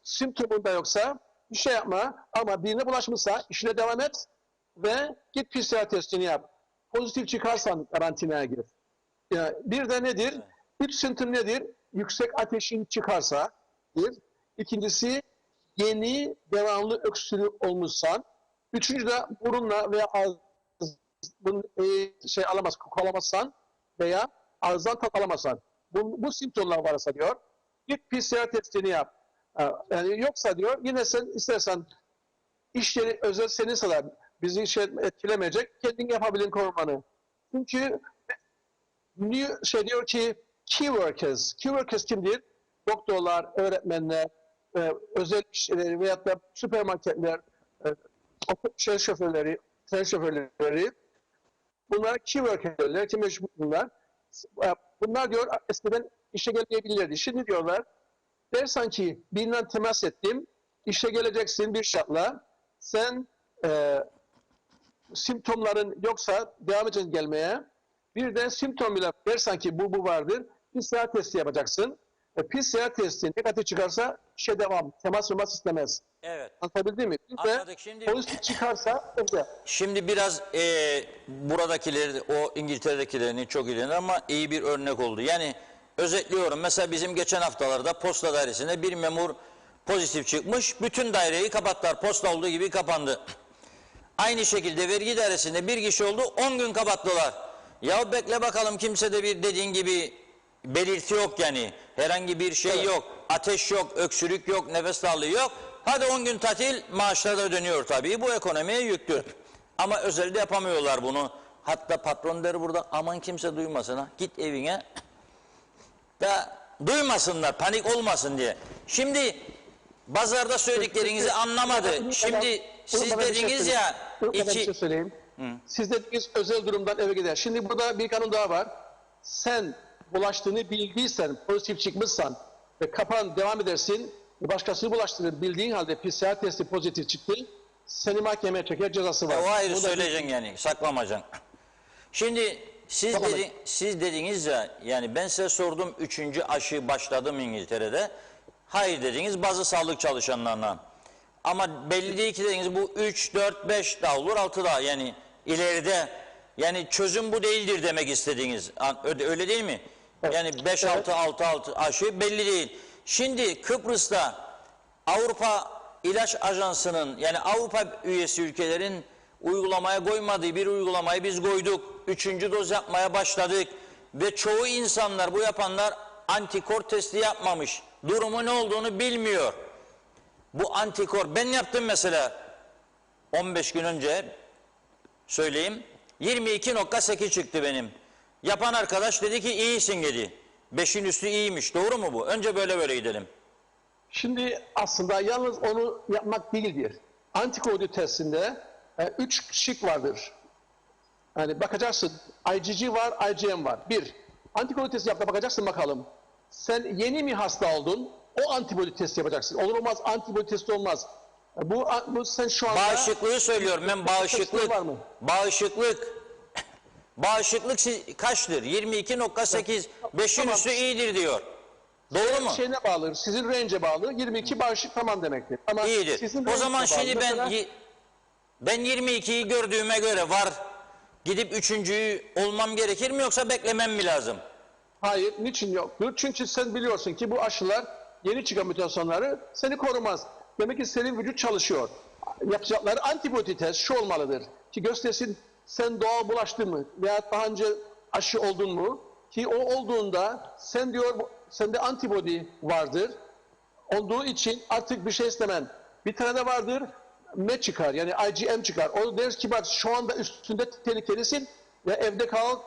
simptomun da yoksa bir şey yapma ama birine bulaşmışsa işine devam et ve git PCR testini yap. Pozitif çıkarsan karantinaya gir. Bir de nedir? Bir simptom nedir? Yüksek ateşin çıkarsa bir. İkincisi yeni devamlı öksürük olmuşsan. Üçüncü de burunla veya bunu kolamazsan veya ağızdan tat alamazsan, bu simptomlar varsa diyor, git PCR testini yap. Yani yoksa diyor, yine sen istersen iş yeri özel senin kadar bizi etkilemeyecek, kendin yapabilin korumanı. Çünkü diyor ki key workers kimdir? Doktorlar, öğretmenler, özel işleri veyahut da süpermarketler, tren şoförleri, bunlar key worker'ler, kim bunlar? Bunlar diyor eskiden işe gelmeyebilirlerdi. Şimdi diyorlar, dersen ki birinden temas ettim, işe geleceksin bir şartla, sen simptomların yoksa devam edeceksin gelmeye, bir de simptom bile dersen ki bu vardır, PCR testi yapacaksın. PCR testi negatif çıkarsa işe devam, temas istemez. Evet. Anlatabildim mi? Anladık. Şimdi pozitif çıkarsa evde. Şimdi biraz buradakileri, o İngiltere'dekilerini çok iyiler ama iyi bir örnek oldu. Yani özetliyorum. Mesela bizim geçen haftalarda posta dairesinde bir memur pozitif çıkmış. Bütün daireyi kapattılar. Posta olduğu gibi kapandı. Aynı şekilde vergi dairesinde bir kişi oldu. 10 gün kapattılar. Ya bekle bakalım, kimsede bir dediğin gibi belirti yok yani. Herhangi bir şey yok. Ateş yok, öksürük yok, nefes darlığı yok. Hadi 10 gün tatil, maaşlar da ödeniyor tabii. Bu ekonomiye yüktür. Ama özelde yapamıyorlar bunu. Hatta patron der burada, aman kimse duymasın ha. Git evine. Da duymasınlar, panik olmasın diye. Şimdi pazarda söylediklerinizi anlamadı. Şimdi siz dediniz ya iki söyleyeyim. Siz dediniz özel durumdan eve gider. Şimdi burada bir kanun daha var. Sen bulaştığını bildiysen, pozitif çıkmışsan ve kapan devam edersin, başkasını bulaştırır bildiğin halde PCR testi pozitif çıktı, seni mahkemeye çeker, cezası var. O ayrı söyleyeceksin yani, saklamayacaksın. Şimdi siz dediniz ya, yani ben size sordum 3. aşı başladı mı İngiltere'de? Hayır dediniz, bazı sağlık çalışanlarına. Ama belli değil ki dediniz, bu 3, 4, 5 daha olur, 6 daha, yani ileride. Yani çözüm bu değildir demek istediğiniz. Öyle değil mi? Yani 5-6-6-6 aşı belli değil. Şimdi Kıbrıs'ta Avrupa İlaç Ajansı'nın, yani Avrupa üyesi ülkelerin uygulamaya koymadığı bir uygulamayı biz koyduk. 3. doz yapmaya başladık. Ve çoğu insanlar, bu yapanlar antikor testi yapmamış. Durumu ne olduğunu bilmiyor. Bu antikor, ben yaptım mesela 15 gün önce, söyleyeyim, 22.8 çıktı benim. Yapan arkadaş dedi ki iyisin dedi. 5'in üstü iyiymiş. Doğru mu bu? Önce böyle gidelim. Şimdi aslında yalnız onu yapmak değildir. Antikor testinde 3 şık vardır. Yani bakacaksın, IgG var, IgM var. 1. Antikor testi yap da bakacaksın bakalım. Sen yeni mi hasta oldun? O antibody testi yapacaksın. Olur olmaz antibody testi olmaz. Bu sen şu anda... Bağışıklığı söylüyorum ben, bağışıklık. Var mı? Bağışıklık kaçtır? 22.8. 5'in Tamam. üstü iyidir diyor. Doğru mu? Şeyine bağlı, sizin range'e bağlı. 22 bağışık tamam demektir. Ama İyidir. sizin O zaman range'e bağlı. şimdi Mesela- ben 22'yi gördüğüme göre var. Gidip 3.'yü olmam gerekir mi yoksa beklemem mi lazım? Hayır, niçin yoktur? Çünkü sen biliyorsun ki bu aşılar yeni çıkan mutasyonları seni korumaz. Demek ki senin vücut çalışıyor. Yapacakları antibody test şu olmalıdır. Ki göstersin sen doğal bulaştın mı? Veya daha önce aşı oldun mu? Ki o olduğunda sen diyor sende antibody vardır. Olduğu için artık bir şey istemem. Bir tane de vardır. M çıkar yani IgM çıkar. O deriz ki bak şu anda üstünde tehlikelisin ve evde kal,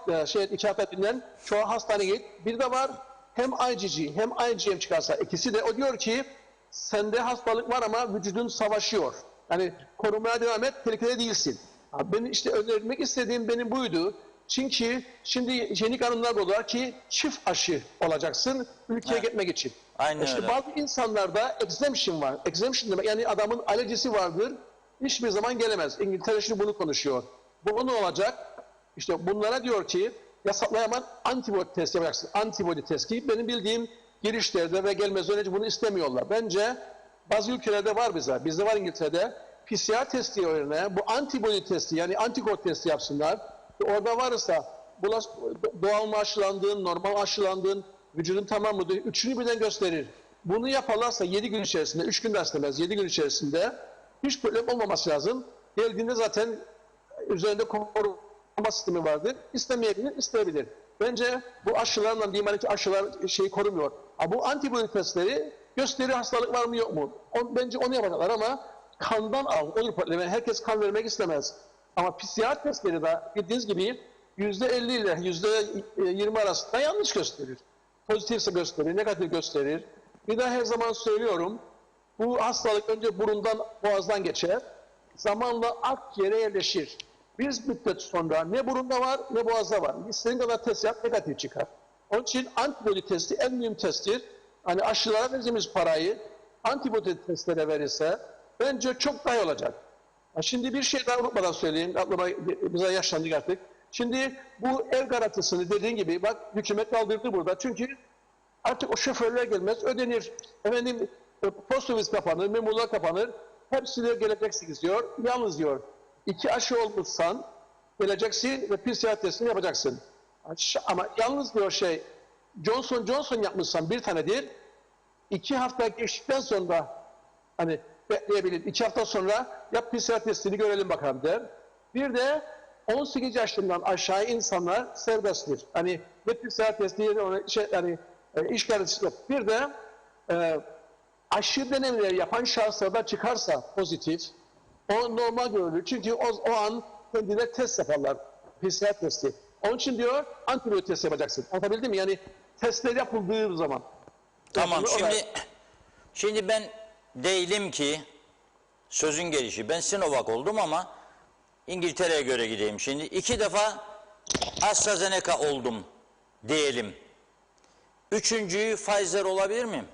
2 hafta dinlen, çoğu hastaneye git. Bir de var hem IgG hem IgM çıkarsa ikisi de o diyor ki sende hastalık var ama vücudun savaşıyor. Yani korumaya devam et, tehlikede değilsin. Benim işte önermek istediğim benim buydu. Çünkü şimdi yeni kanunlar oluyor ki çift aşı olacaksın ülkeye gitmek için. Aynen İşte öyle. bazı insanlarda exemption var. Exemption demek yani adamın alerjisi vardır. Hiçbir zaman gelemez. İngiltere şimdi bunu konuşuyor. Bu ne olacak? İşte bunlara diyor ki yasaklayamam antibody test yapacaksın. Antibody test ki benim bildiğim girişlerde ve gelmez önce bunu istemiyorlar. Bence bazı ülkelerde var bize. Bizde var İngiltere'de. PCR testi yerine bu antibody testi yani antikor testi yapsınlar. Orada varsa doğal mı aşılandığın, normal aşılandığın, vücudun tamam mıdır? Üçünü birden gösterir. Bunu yaparlarsa 7 gün içerisinde, 3 gün de istemez, 7 gün içerisinde hiç problem olmaması lazım. Geldiğinde zaten üzerinde koruma sistemi vardır. İstemeyebilir, isteyebilir. Bence bu aşılarla diyeyim ki aşılar şeyi korumuyor. Bu antibody testleri gösterir hastalık var mı yok mu? Bence onu yapacaklar ama kandan al. Olur problemi. Herkes kan vermek istemez. Ama PCR testleri de bildiğiniz gibi %50 ile %20 arasında yanlış gösterir. Pozitifse gösterir, negatif gösterir. Bir de her zaman söylüyorum, bu hastalık önce burundan, boğazdan geçer. Zamanla akciğere yerleşir. Bir müddet sonra ne burunda var ne boğazda var. İstediğin kadar test yap, negatif çıkar. Onun için antibody testi en mühim testtir. Hani aşılara vereceğimiz parayı antibody testlere verirse bence çok daha iyi olacak. Şimdi bir şey daha unutmadan söyleyeyim. Aklıma bize yaşlandık artık. Şimdi bu ev garantısını dediğin gibi bak hükümet kaldırdı burada. Çünkü artık o şoförler gelmez ödenir. Efendim post ofis kapanır, memurlar kapanır. Hepsi de geleceksiniz diyor. Yalnız diyor 2 aşı olmuşsan geleceksin ve PCR testini yapacaksın. Ama yalnız diyor Johnson yapmışsan bir tanedir. 2 hafta geçtikten sonra hani bekleyebilir. 2 hafta sonra yap PCR testini görelim bakalım der. Bir de 18 yaşından aşağı insanlar serbesttir. Hani ne PCR testi yerine iş garantisi yok. Bir de aşı denemeleri yapan şahıslarda çıkarsa pozitif o normal görülür. Çünkü o an kendileri test yaparlar. PCR testi. Onun için diyor antibody test yapacaksın. Anlatabildim mi? Yani testler yapıldığı zaman. Tamam şimdi ben değilim ki sözün gelişi. Ben Sinovac oldum ama İngiltere'ye göre gideyim şimdi. 2 defa AstraZeneca oldum diyelim. 3.'yü Pfizer olabilir miyim?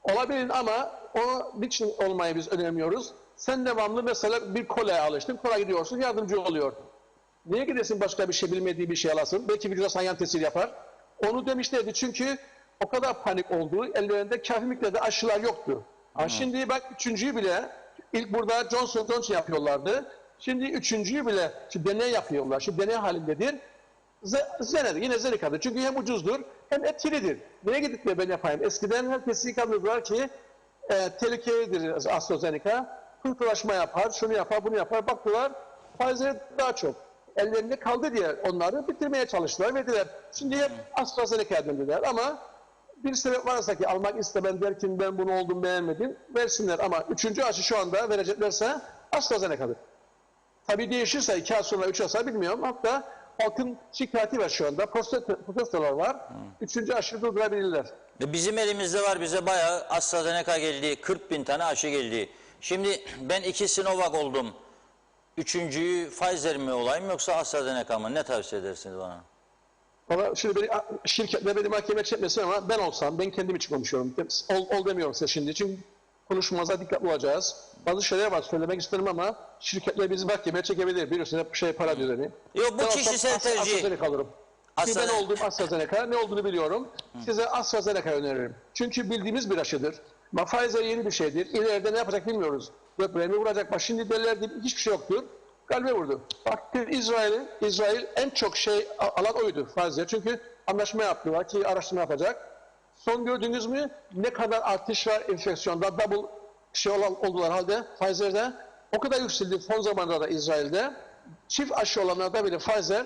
Olabilir ama o niçin olmayı biz önermiyoruz. Sen devamlı mesela bir kolaya alıştın. Kola gidiyorsun yardımcı oluyor. Niye gidesin başka bir şey bilmediği bir şey alasın? Belki vücuda sanyan tesir yapar. Onu demişlerdi çünkü o kadar panik oldu. Ellerinde kafi miktarda aşılar yoktu. Şimdi bak 3.'yü bile ilk burada Johnson yapıyorlardı. Şimdi 3.'yü bile deney yapıyorlar. Şimdi deney halindedir. Yine Zeneca'dır. Çünkü hem ucuzdur hem etkilidir. Neye gidip de ben yapayım? Eskiden herkesi kandırdılar ki tehlikelidir AstraZeneca. Pıhtılaşma yapar, şunu yapar, bunu yapar. Baktılar Pfizer daha çok. Ellerinde kaldı diye onları bitirmeye çalıştılar. Verdiler. Şimdi hep AstraZeneca'ya döndüler ama bir sebep varsa ki almak istemem derken ben bunu oldum beğenmedim versinler ama 3. aşı şu anda vereceklerse AstraZeneca'dır. Tabii değişirse 2 ay sonra 3 ay sonra bilmiyorum. Hatta halkın şikayeti var şu anda. Protestolar var. 3. aşı durdurabilirler. Bizim elimizde var. Bize bayağı AstraZeneca geldi. 40.000 tane aşı geldi. Şimdi ben 2 Sinovac oldum. 3.'yü Pfizer mi olayım yoksa AstraZeneca mı? Ne tavsiye edersiniz bana? Ama şimdi beni, şirketle beni mahkemeye çekmesin ama ben olsam, ben kendim için konuşuyorum. Ol demiyorum size şimdi. Çünkü konuşmamıza dikkatli olacağız. Bazı şeyler var söylemek isterim ama şirketler bizi mahkemeye çekebilir. Biliyorsun hep para diyor beni. Yok, bu Ben kişisel olsam tercih. AstraZeneca alırım. Ki ben olduğum AstraZeneca ne olduğunu biliyorum. Size AstraZeneca öneririm. Çünkü bildiğimiz bir aşıdır. Ama Pfizer yeni bir şeydir. İleride ne yapacak bilmiyoruz. Böbreğe mi vuracak? Bak şimdi derlerdi hiçbir şey yoktur. Kalbe vurdu. Bak İsrail en çok şey alan oydu Pfizer. Çünkü anlaşma yaptılar ki araştırma yapacak. Son gördünüz mü ne kadar artış var enfeksiyonda, double şey oldular halde Pfizer'de. O kadar yükseldi son zamanlarda İsrail'de. Çift aşı olanlarda bile Pfizer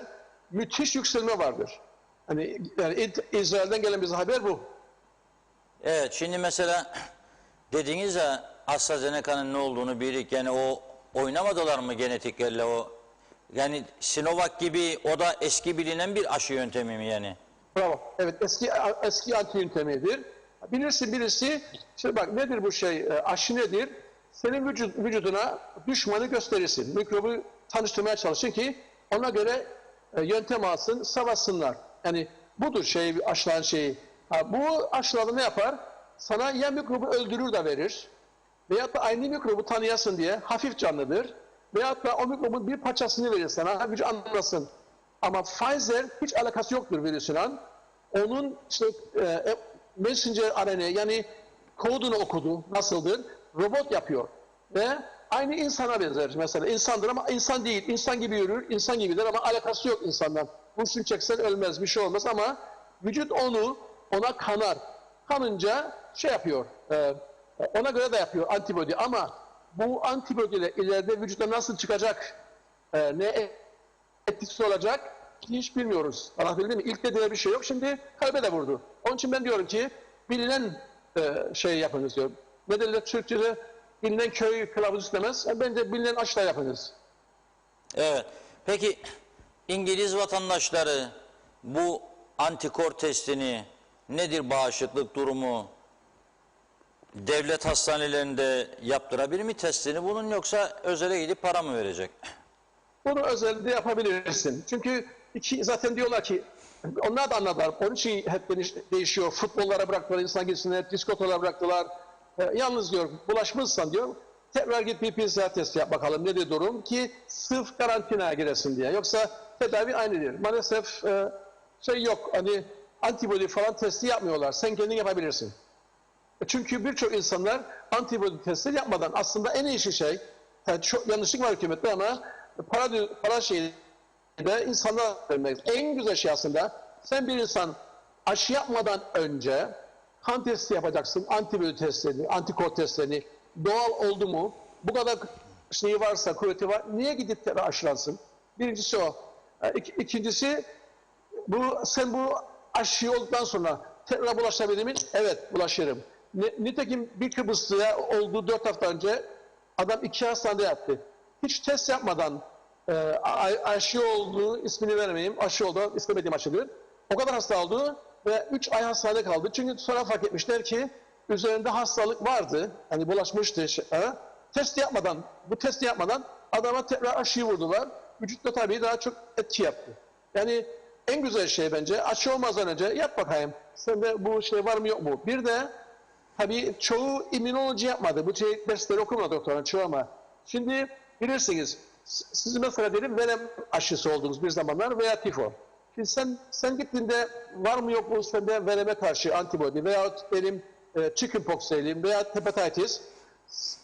müthiş yükselme vardır. Hani yani İsrail'den gelen bir haber bu. Evet, şimdi mesela dediğiniz ya AstraZeneca'nın ne olduğunu bildik. Yani o oynamadılar mı genetiklerle o? Yani Sinovac gibi o da eski bilinen bir aşı yöntemi mi yani? Bravo. Evet eski anti yöntemidir. Birisi şimdi bak nedir bu şey aşı nedir? Senin vücuduna düşmanı gösterirsin. Mikrobu tanıştırmaya çalışın ki ona göre yöntem alsın, savaşsınlar. Yani budur aşılan şeyi. Bu aşılarda ne yapar? Sana ya mikrobu öldürür de verir veyahut da aynı mikrobu tanıyasın diye hafif canlıdır. Veyahut da o mikrobun bir parçasını verir sana, vücut anlasın. Ama Pfizer hiç alakası yoktur virüsüyle. Onun işte messenger RNA yani kodunu okudu, nasıldır? Robot yapıyor. Ve aynı insana benzer mesela. İnsandır ama insan değil. İnsan gibi yürür, insan gibidir ama alakası yok insandan. Kurşun çeksen ölmez, bir şey olmaz ama vücut ona kanar. Kanınca şey yapıyor, ona göre de yapıyor antibody ama bu antibodiyle ileride vücutta nasıl çıkacak, ne etkisi olacak hiç bilmiyoruz. Allah bildi mi? İlk dediği bir şey yok. Şimdi kalbe de vurdu. Onun için ben diyorum ki bilinen şey yapınız diyorum. Ne derler Türkçe'de bilinen köy kılavuz istemez. Bence bilinen aşılar yapınız. Evet. Peki İngiliz vatandaşları bu antikor testini nedir bağışıklık durumu? Devlet hastanelerinde yaptırabilir mi testini bunun yoksa özele gidip para mı verecek? Bunu özelde yapabilirsin. Çünkü zaten diyorlar ki onlar da anladılar. Onun için hep değişiyor. Futbollara bıraktılar, insan gitsinler, diskotolara bıraktılar. Yalnız diyor, bulaşmışsan diyor, tekrar git bir PCR testi yap bakalım nedir durum ki sırf karantinaya giresin diye. Yoksa tedavi aynıdır. Maalesef şey yok, hani antibody falan testi yapmıyorlar. Sen kendin yapabilirsin. Çünkü birçok insanlar antibody testi yapmadan aslında en iyi şey, yani çok yanlışlık var hükümette ama para şeyi de insanlara vermek. En güzel şey aslında sen bir insan aşı yapmadan önce kan testi yapacaksın, antibody testlerini, antikor testlerini, doğal oldu mu, bu kadar şeyi varsa, kuvveti var, niye gidip de aşılansın? Birincisi o. İkincisi, sen bu aşıyı olduktan sonra tekrar bulaşabilir miyim? Evet, bulaşırım. Nitekim bir Kıbrıslı'ya olduğu 4 hafta önce adam 2 hastanede yattı. Hiç test yapmadan aşı olduğu ismini vermeyeyim, aşı oldu, istemediğim aşıdır. O kadar hasta oldu ve 3 ay hastanede kaldı. Çünkü sonra fark etmişler ki üzerinde hastalık vardı, hani bulaşmıştı. Bu testi yapmadan adama tekrar aşıyı vurdular. Vücutta tabii daha çok etki yaptı. Yani en güzel şey bence aşı olmadan önce yap bakayım. Sende bu şey var mı yok mu? Bir de tabii çoğu immünoloji yapmadı. Bu dersleri okumadı doktoran çoğu ama. Şimdi bilirsiniz siz mesela dedim verem aşısı oldunuz bir zamanlar veya tifo. Şimdi sen gittiğinde var mı yok mu sende vereme karşı antibody veyahut benim chickenpox diyelim veya hepatitis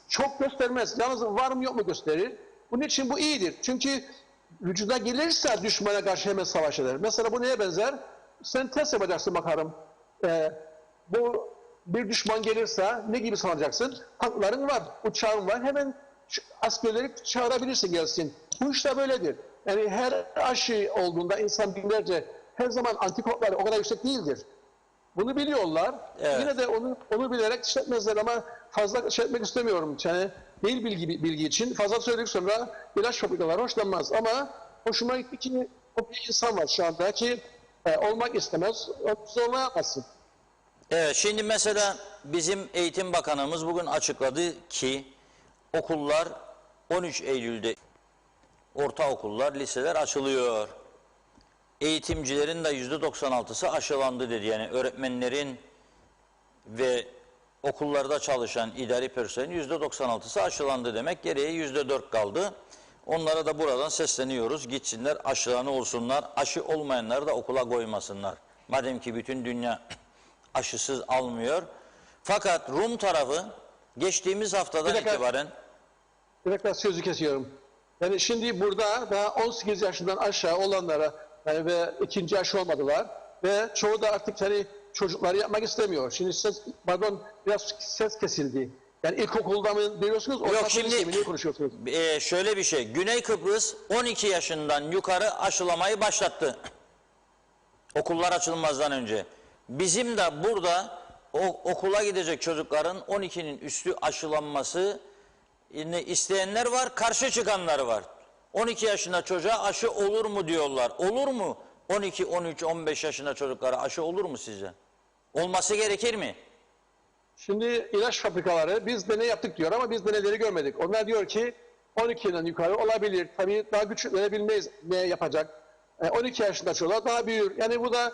çok göstermez. Yalnız var mı yok mu gösterir. Bunun için bu iyidir. Çünkü vücuda gelirse düşmana karşı hemen savaş eder. Mesela bu neye benzer? Sen test yapacaksın bakarım. Bu bir düşman gelirse ne gibi sanacaksın? Tankların var, uçağın var. Hemen askerleri çağırabilirsin gelsin. Bu işte böyledir. Yani her aşı olduğunda insan binlerce her zaman antikorları o kadar yüksek değildir. Bunu biliyorlar. Evet. Yine de onu bilerek işletmezler ama fazla işletmek istemiyorum. Yani değil bilgi için. Fazla söyledik sonra ilaç fabrikaları hoşlanmaz. Ama hoşuma gitti ki o bir insan var şu anda ki olmak istemez. Zorla yapmasın. Evet, şimdi mesela bizim Eğitim Bakanımız bugün açıkladı ki okullar 13 Eylül'de ortaokullar, liseler açılıyor. eğitimcilerin de %96'sı aşılandı dedi. Yani öğretmenlerin ve okullarda çalışan idari personelin %96'sı aşılandı demek. Geriye %4 kaldı. Onlara da buradan sesleniyoruz. Gitsinler, aşılarını olsunlar. Aşı olmayanları da okula koymasınlar. Madem ki bütün dünya aşısız almıyor. Fakat Rum tarafı geçtiğimiz haftadan itibaren... Bir dakika sözü kesiyorum. Yani şimdi burada daha 18 yaşından aşağı olanlara ve ikinci aşı olmadılar ve çoğu da artık hani çocukları yapmak istemiyor. Şimdi biraz ses kesildi. Yani ilkokulda mı biliyorsunuz? Yok şimdi niye konuşuyorsunuz? Şöyle bir şey. Güney Kıbrıs 12 yaşından yukarı aşılamayı başlattı. Okullar açılmazdan önce. Bizim de burada okula gidecek çocukların 12'nin üstü aşılanması isteyenler var, karşı çıkanlar var. 12 yaşında çocuğa aşı olur mu diyorlar. Olur mu? 12, 13, 15 yaşında çocuklara aşı olur mu sizce? Olması gerekir mi? Şimdi ilaç fabrikaları biz deney yaptık diyor ama biz deneyleri görmedik. Onlar diyor ki 12'den yukarı olabilir. Tabii daha küçükleri bilmeyiz ne yapacak. 12 yaşında çocuklar daha büyür. Yani bu da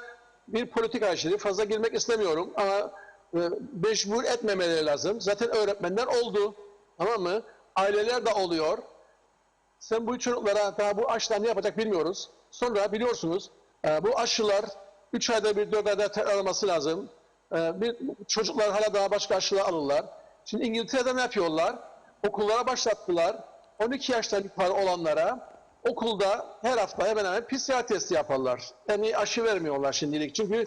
bir politika işi. Fazla girmek istemiyorum ama mecbur etmemeleri lazım. Zaten öğretmenler oldu. Tamam mı? Aileler de oluyor. Sen bu çocuklara daha bu aşılar ne yapacak bilmiyoruz. Sonra biliyorsunuz bu aşılar 3 ayda bir 4 ayda tekrarlaması lazım. Çocuklar hala daha başka aşılar alırlar. Şimdi İngiltere'de ne yapıyorlar? Okullara başlattılar. 12 yaştan yukarı olanlara okulda her hafta hemen hemen PCR testi yaparlar. Yani aşı vermiyorlar şimdilik. Çünkü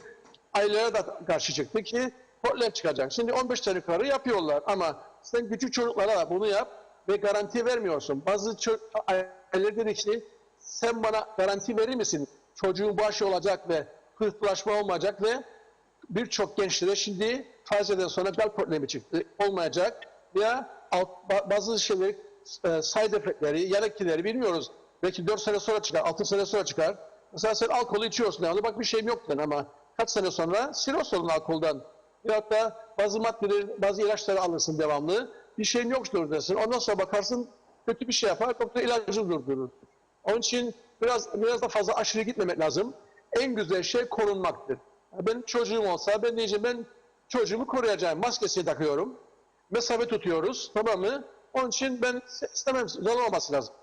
ailelere de karşı çıktı ki problem çıkacak. Şimdi 15'ten yukarı yapıyorlar ama sen küçük çocuklara da bunu yap ve garanti vermiyorsun. Bazı aileler dedi ki sen bana garanti verir misin? Çocuğun bu aşı olacak ve pıhtılaşma olmayacak ve birçok gençlere şimdi fazladan sonra kalp problemi çıktı. Olmayacak veya bazı şeyleri side effectleri, yan etkileri bilmiyoruz. Belki 4 sene sonra çıkar, 6 sene sonra çıkar. Mesela sen alkolü içiyorsun. Yani bak bir şeyim yok den ama kaç sene sonra siroz olun alkoldan. Veyahut da bazı maddeleri, bazı ilaçları alırsın devamlı. Bir şeyin yoktur dersin. Ondan sonra bakarsın kötü bir şey yapar. Doktor ilacı durdurur. Onun için biraz da fazla aşırı gitmemek lazım. En güzel şey korunmaktır. Benim çocuğum olsa ben diyeceğim ben çocuğumu koruyacağım. Maskesi takıyorum. Mesafe tutuyoruz. Tamam mı? Onun için ben istemem. Zor olması lazım.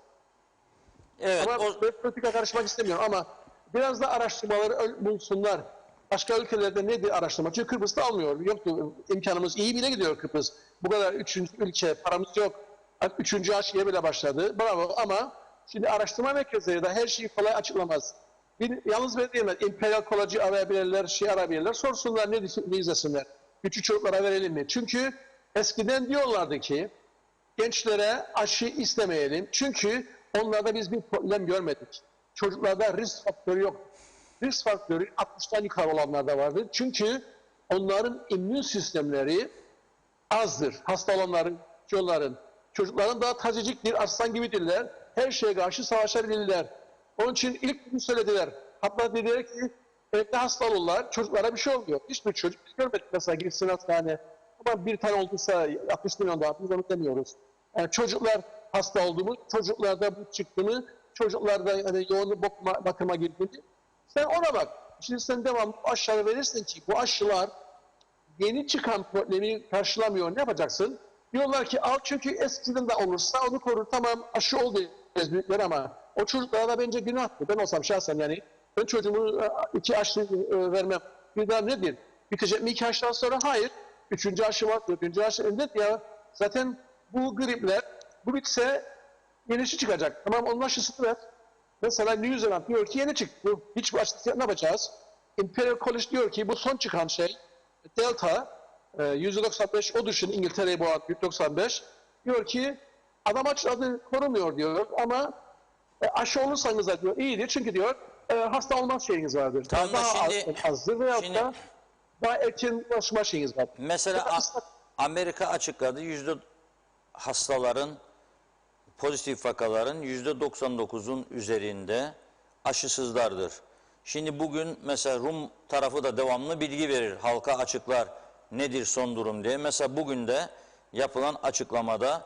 Evet. Ama politika karışmak istemiyorum ama biraz da araştırmaları bulsunlar. Başka ülkelerde nedir araştırma? Çünkü Kıbrıs'ta almıyor. Yoktu imkanımız. İyi bile gidiyor Kıbrıs. Bu kadar 3. ülke paramız yok. 3. aşıya bile başladı. Bravo ama şimdi araştırma merkezleri de her şeyi kolay açıklamaz. Yalnız ben diyemem. Imperial College'i arayabilirler, arayabilirler. Sorsunlar ne izlesinler. Küçük çocuklara verelim mi? Çünkü eskiden diyorlardı ki gençlere aşı istemeyelim. Çünkü onlarda biz bir problem görmedik. Çocuklarda risk faktörü yok. Risk faktörü 60'tan yukarı olanlarda vardır. Çünkü onların immün sistemleri azdır. Hasta olanların, çocukların daha tazeciktir, aslan gibidirler. Her şeye karşı savaşabilirler. Onun için ilk gün söylediler. Hatta dediler ki evde hasta olurlar, çocuklara bir şey olmuyor. Hiçbir çocuk biz görmedik mesela gitsin hastane. Ama bir tane olduysa 60 milyon daha biz onu demiyoruz. Yani çocuklar hasta oldu mu, çocuklarda bu çıktı mı, çocuklarda yani yoğun bakıma girdi mi? Sen ona bak. Şimdi sen devamlı aşıları verirsin ki bu aşılar yeni çıkan problemi karşılamıyor. Ne yapacaksın? Diyorlar ki al çünkü eskiden de olursa onu korur. Tamam aşı oldu büyükler ama o çocuklara da bence günahtır. Ben olsam şahsen yani ben çocuğumu 2 aşı vermem. Bir daha nedir? Bitecek mi 2 aşıdan sonra? Hayır. 3. aşı var, 4. aşı. Evet ya zaten bu gripler bu bitse yenisi çıkacak. Tamam onun aşısını ver. Mesela New Zealand diyor ki yeni çıktı. Hiçbir aşısı ne yapacağız? Imperial College diyor ki bu son çıkan şey Delta %95 o dışın İngiltere'yi boğan %95 diyor ki adam adı korumuyor diyor ama aşı olursanız da diyor iyidir çünkü diyor hasta olmaz şeyiniz vardır. Tam da daha şimdi, azdır veyahut da daha erken ulaşma şeyiniz var. Mesela Amerika açıkladı hastaların pozitif vakaların %99'un üzerinde aşısızlardır. Şimdi bugün mesela Rum tarafı da devamlı bilgi verir. Halka açıklar nedir son durum diye. Mesela bugün de yapılan açıklamada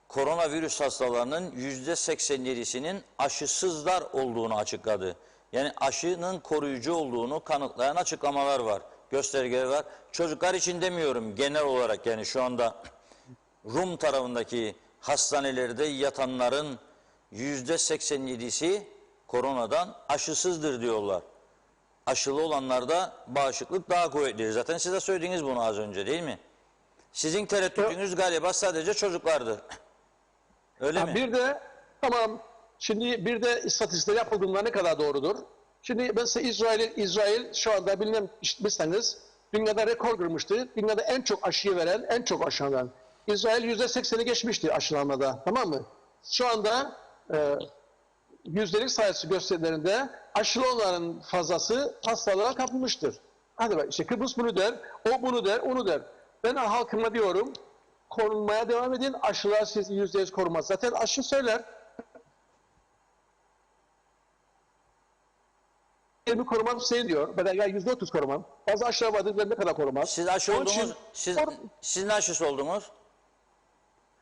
koronavirüs hastalarının %87'sinin aşısızlar olduğunu açıkladı. Yani aşının koruyucu olduğunu kanıtlayan açıklamalar var, göstergeler var. Çocuklar için demiyorum, genel olarak yani şu anda Rum tarafındaki hastanelerde yatanların %87'si koronadan aşısızdır diyorlar. Aşılı olanlarda bağışıklık daha kuvvetlidir. Zaten siz de söylediğiniz bunu az önce değil mi? Sizin tereddütünüz galiba sadece çocuklardı. Öyle mi? Bir de tamam, şimdi bir de istatistikler yapıldığında ne kadar doğrudur? Şimdi mesela İsrail şu anda bilmem işitmişseniz dünyada rekor kırmıştı. Dünyada en çok aşıyı veren, en çok aşılanan. İsrail %80'i geçmişti aşılanmada, tamam mı? Şu anda yüzdelik sayısı gösterilerinde aşılı olanların fazlası hastalığa kapılmıştır. Hadi bak işte Kıbrıs bunu der, o bunu der, onu der. Ben halkıma diyorum, korunmaya devam edin, aşılar sizi %100 korumaz. Zaten aşı söyler, 20 korumam seni diyor. Ben ya %30 korumam. Bazı aşılar vardır, ben ne kadar korumaz. Siz aşı Onun için oldunuz, siz ne aşısı oldunuz?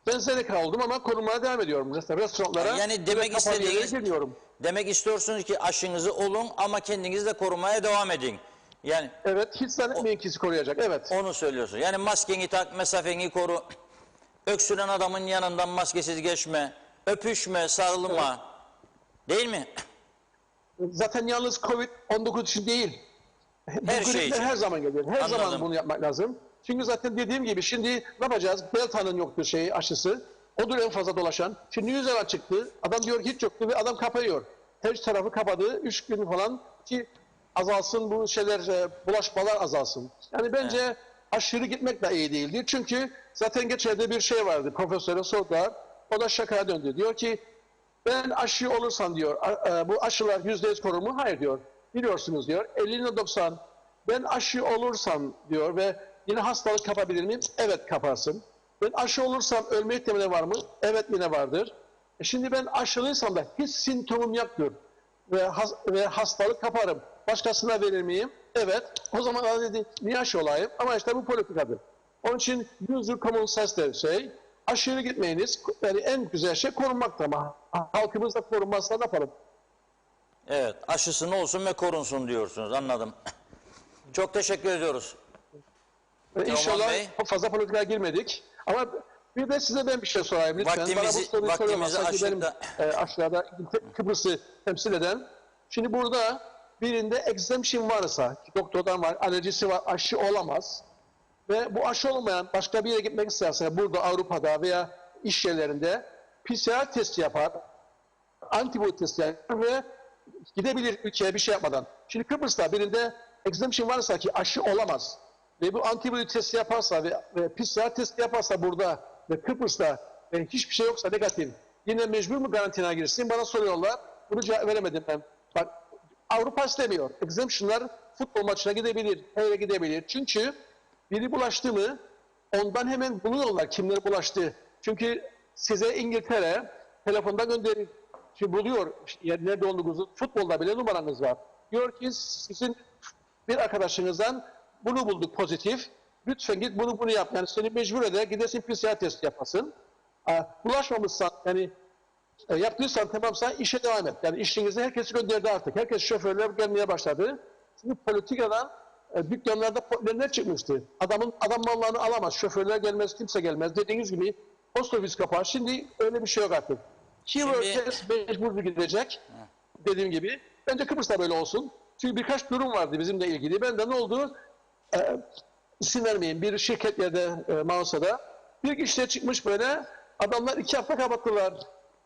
ben Seneca oldum ama korunmaya devam ediyorum. Mesela restoranlara Yani demek kapalı yerlere istediğiniz, geliyorum. demek istiyorsunuz ki aşınızı olun ama kendinizi de korumaya devam edin. Yani Evet, hiç zannetmeyin ki sizi koruyacak. Evet. onu söylüyorsun. Yani maskeni tak, mesafeni koru. Öksüren adamın yanından maskesiz geçme. Öpüşme, sarılma. Değil mi? Zaten yalnız Covid-19 için değil. Bu Her şey gripler için. her zaman geliyor. Her Anladım. zaman bunu yapmak lazım. Çünkü zaten dediğim gibi şimdi ne yapacağız? Delta'nın yoktur aşısı. Odur en fazla dolaşan. Şimdi 100 lira çıktı. Adam diyor ki hiç yoktu ve adam kapıyor. Her tarafı kapadı. 3 gün falan ki azalsın bu şeyler, bulaşmalar azalsın. Yani bence aşırı gitmek de iyi değildir. Çünkü zaten geçerde bir şey vardı. Profesöre sordular. O da şakaya döndü. Diyor ki ben aşı olursam diyor, bu aşılar %100 korur mu? Hayır diyor. Biliyorsunuz diyor, 50-90. Ben aşı olursam diyor ve yine hastalık kapabilir miyim? Evet kaparsın. Ben aşı olursam ölme ihtimali var mı? Evet yine vardır. Şimdi ben aşılıysam da hiç simptomum yoktur ve hastalık kaparım. Başkasına verir miyim? Evet. O zaman dedi niye aşı olayım? Ama işte bu politikadır. Onun için user common sense de şey, aşırı gitmeyiniz. Yani en güzel şey korunmaktır ama halkımız da korunmazsa ne yapalım? Evet, aşısı ne olsun ve korunsun diyorsunuz. Anladım. Çok teşekkür ediyoruz. İnşallah Bey. fazla politikaya girmedik. Ama bir de size ben bir şey sorayım lütfen. Bana bu soruyu soruyorlar. Sanki benim aşağıda Kıbrıs'ı temsil eden. Şimdi burada birinde exemption varsa, doktordan var, alerjisi var, aşı olamaz. Ve bu aşı olmayan başka bir yere gitmek isterse burada Avrupa'da veya iş yerlerinde PCR testi yapar, antibody testi yapar ve gidebilir ülkeye bir şey yapmadan. Şimdi Kıbrıs'ta birinde exemption varsa ki aşı olamaz ve bu antibody testi yaparsa ve PCR testi yaparsa burada ve Kıbrıs'ta hiçbir şey yoksa negatif yine mecbur mu karantinaya girsin? Bana soruyorlar. Bunu cevap veremedim ben. Bak, Avrupa istemiyor. Exemption'lar futbol maçına gidebilir, her yere gidebilir. Çünkü biri bulaştı mı ondan hemen buluyorlar kimleri bulaştı. Çünkü size İngiltere telefondan gönderir. Şimdi buluyor nerede olduğunuzu. Futbolda bile numaranız var. Diyor ki sizin bir arkadaşınızdan bunu bulduk pozitif. Lütfen git bunu yap. Yani seni mecbur eder gidesin PCR testi yapasın. Bulaşmamışsan yani yaptıysan tamamsa işe devam et. Yani işinizi herkesi gönderdi artık. Herkes şoförler gelmeye başladı. Şimdi politikadan dükkanlarda ne çıkmıştı? Adam mallarını alamaz. Şoförler gelmez, kimse gelmez. Dediğiniz gibi post ofis kapar. Şimdi öyle bir şey yok artık. Herkes mecbur gidecek. Dediğim gibi. Bence Kıbrıs'ta böyle olsun. Çünkü birkaç durum vardı bizimle ilgili. Ben de ne oldu? İsim vermeyeyim. Bir şirketlerde Mausa'da bir kişiye çıkmış böyle. Adamlar 2 hafta kapattılar.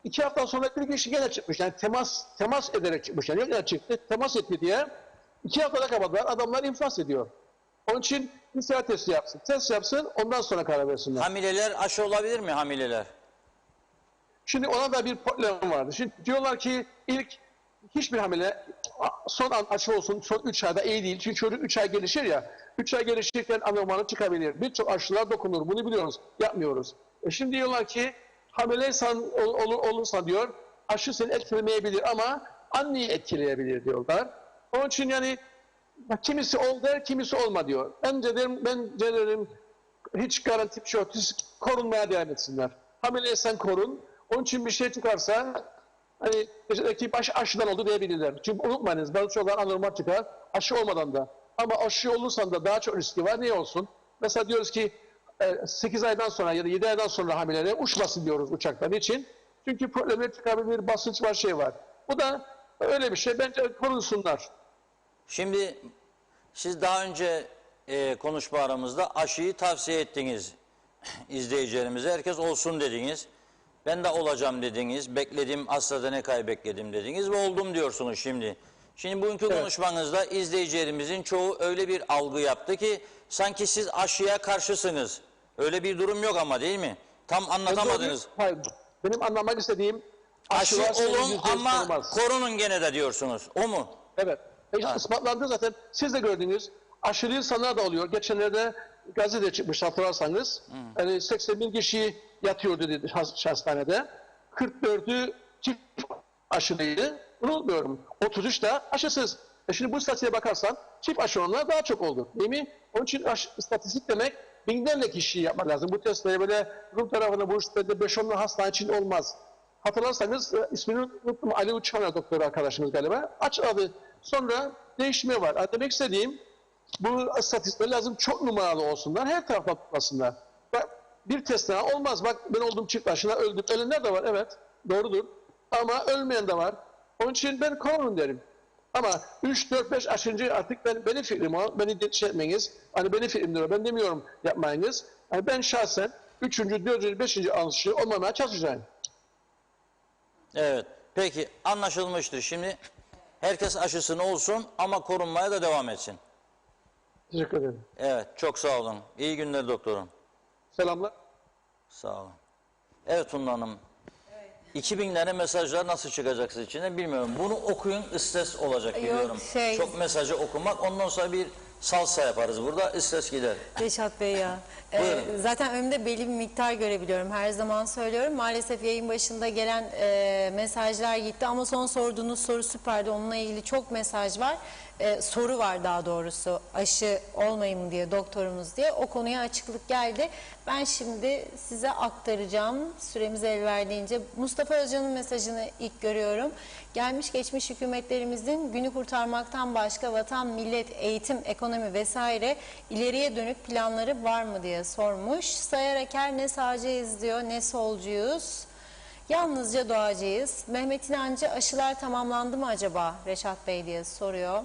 2 hafta sonra bir kişi gene çıkmış. Yani temas ederek çıkmış. Yani yok çıktı. Temas etti diye. 2 haftada kapattılar. Adamlar inflas ediyor. Onun için PCR testi yapsın. Test yapsın. Ondan sonra karar versinler. Hamileler aşı olabilir mi hamileler? Şimdi ona da bir problem vardı. Şimdi diyorlar ki hiçbir hamile son an aşı olsun, son 3 ayda iyi değil. Çünkü çocuk 3 ay gelişir ya. 3 ay gelişirken anormalı çıkabilir. Birçok aşılar dokunur. Bunu biliyoruz. Yapmıyoruz. Şimdi diyorlar ki hamileysen olursa diyor aşı seni etkilemeyebilir ama anneyi etkileyebilir diyorlar. Onun için yani kimisi ol der, kimisi olma diyor. Bence derim hiç garanti bir şey yok. Siz korunmaya devam etsinler. Hamileysen korun. Onun için bir şey çıkarsa hani ekip aşıdan oldu diyebilirler. Çünkü unutmayınız bazı çocuklar anormal çıkar aşı olmadan da. Ama aşı olursan da daha çok riski var. Niye olsun? Mesela diyoruz ki 8 aydan sonra ya da 7 aydan sonra hamilelere uçmasın diyoruz uçaktan. Niçin? Çünkü problemler çıkabilir, basınç var, şey var. Bu da öyle bir şey. Bence korunsunlar. Şimdi siz daha önce konuşma aramızda aşıyı tavsiye ettiniz izleyicilerimize. Herkes olsun dediniz. Ben de olacağım dediniz. Bekledim, AstraZeneca'yı bekledim dediniz ve oldum diyorsunuz şimdi. Şimdi bugünkü konuşmanızda izleyicilerimizin çoğu öyle bir algı yaptı ki sanki siz aşıya karşısınız. Öyle bir durum yok ama değil mi? Tam anlatamadınız. Hayır. Benim anlamak istediğim Aşı aşılar olun %100 ama korumaz. korunun gene de diyorsunuz. O mu? Evet. İspatlandı zaten. Siz de gördünüz. Aşırı insanlar da oluyor. Geçenlerde gazete çıkmış hatırlarsanız. Yani 81 kişi yatıyordu dedi hastanede. 44'ü çift aşılıydı. Unutmuyorum. 33 da aşısız. Şimdi bu istatistiğe bakarsan çift aşı olanlar daha çok oldu. Değil mi? Onun için istatistik demek binlerle kişiyi yapmak lazım. Bu testleri böyle Rum tarafına Bursa'da 5-10'lu hastane için olmaz. Hatırlarsanız ismini unuttum. Ali Uçan'a doktor arkadaşımız galiba. Açıkladı. Sonra değişme var. Demek istediğim bu istatistikler lazım çok numaralı olsunlar. Her tarafta tutmasınlar. Bak, bir testten olmaz. Bak ben oldum çift aşına öldüm. Ölenler de var. Evet. Doğrudur. Ama ölmeyen de var. Onun için ben korunun derim. Ama 3, 4, 5 aşıncı artık benim fikrim o. Beni şey etmeyiniz. Hani benim fikrim diyor. Ben demiyorum yapmayınız. Yani ben şahsen 3. 4. 5. aşı olmamaya çalışacağım. Evet. Peki anlaşılmıştır. Şimdi herkes aşısını olsun ama korunmaya da devam etsin. Teşekkür ederim. Evet. Çok sağ olun. İyi günler doktorum. Selamlar. Sağ olun. Evet Funda Hanım. 2000'lere mesajlar nasıl çıkacak sizin içine bilmiyorum. Bunu okuyun, istes olacak biliyorum. Çok mesajı okumak, ondan sonra bir salsa yaparız burada, istes gider. Reşat Bey ya. Zaten önümde belli bir miktar görebiliyorum. Her zaman söylüyorum. Maalesef yayın başında gelen mesajlar gitti ama son sorduğunuz soru süperdi. Onunla ilgili çok mesaj var. Soru var daha doğrusu. Aşı olmayayım diye doktorumuz diye. O konuya açıklık geldi. Ben şimdi size aktaracağım. Süremiz el verdiğince. Mustafa Özcan'ın mesajını ilk görüyorum. Gelmiş geçmiş hükümetlerimizin günü kurtarmaktan başka vatan, millet, eğitim, ekonomi vesaire ileriye dönük planları var mı diye sormuş. Sayar Eker ne sağcıyız diyor ne solcuyuz. Yalnızca doğacıyız. Mehmet İnancı aşılar tamamlandı mı acaba Reşat Bey diye soruyor.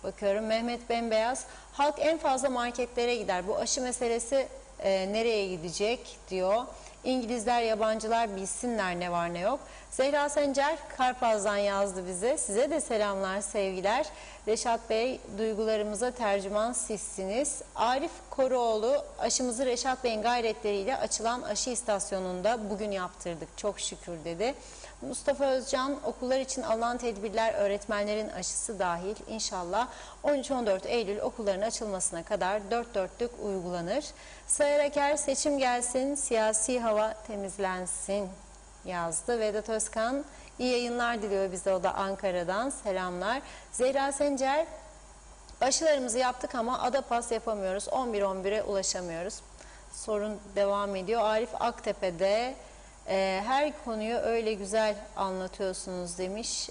Bakıyorum Mehmet Bembeyaz. Halk en fazla marketlere gider. Bu aşı meselesi nereye gidecek diyor. İngilizler, yabancılar bilsinler ne var ne yok. Zehra Sencer Karpaz'dan yazdı bize. Size de selamlar, sevgiler. Reşat Bey, duygularımıza tercüman sizsiniz. Arif Koruoğlu, aşımızı Reşat Bey'in gayretleriyle açılan aşı istasyonunda bugün yaptırdık. Çok şükür dedi. Mustafa Özcan, okullar için alınan tedbirler öğretmenlerin aşısı dahil inşallah 13-14 Eylül okulların açılmasına kadar dört dörtlük uygulanır. Sayar Eker, seçim gelsin, siyasi hava temizlensin yazdı. Vedat Özkan, iyi yayınlar diliyor bize, o da Ankara'dan selamlar. Zehra Sencer, aşılarımızı yaptık ama Adapas yapamıyoruz, 11-11'e ulaşamıyoruz. Sorun devam ediyor. Arif Aktepe'de, her konuyu öyle güzel anlatıyorsunuz demiş.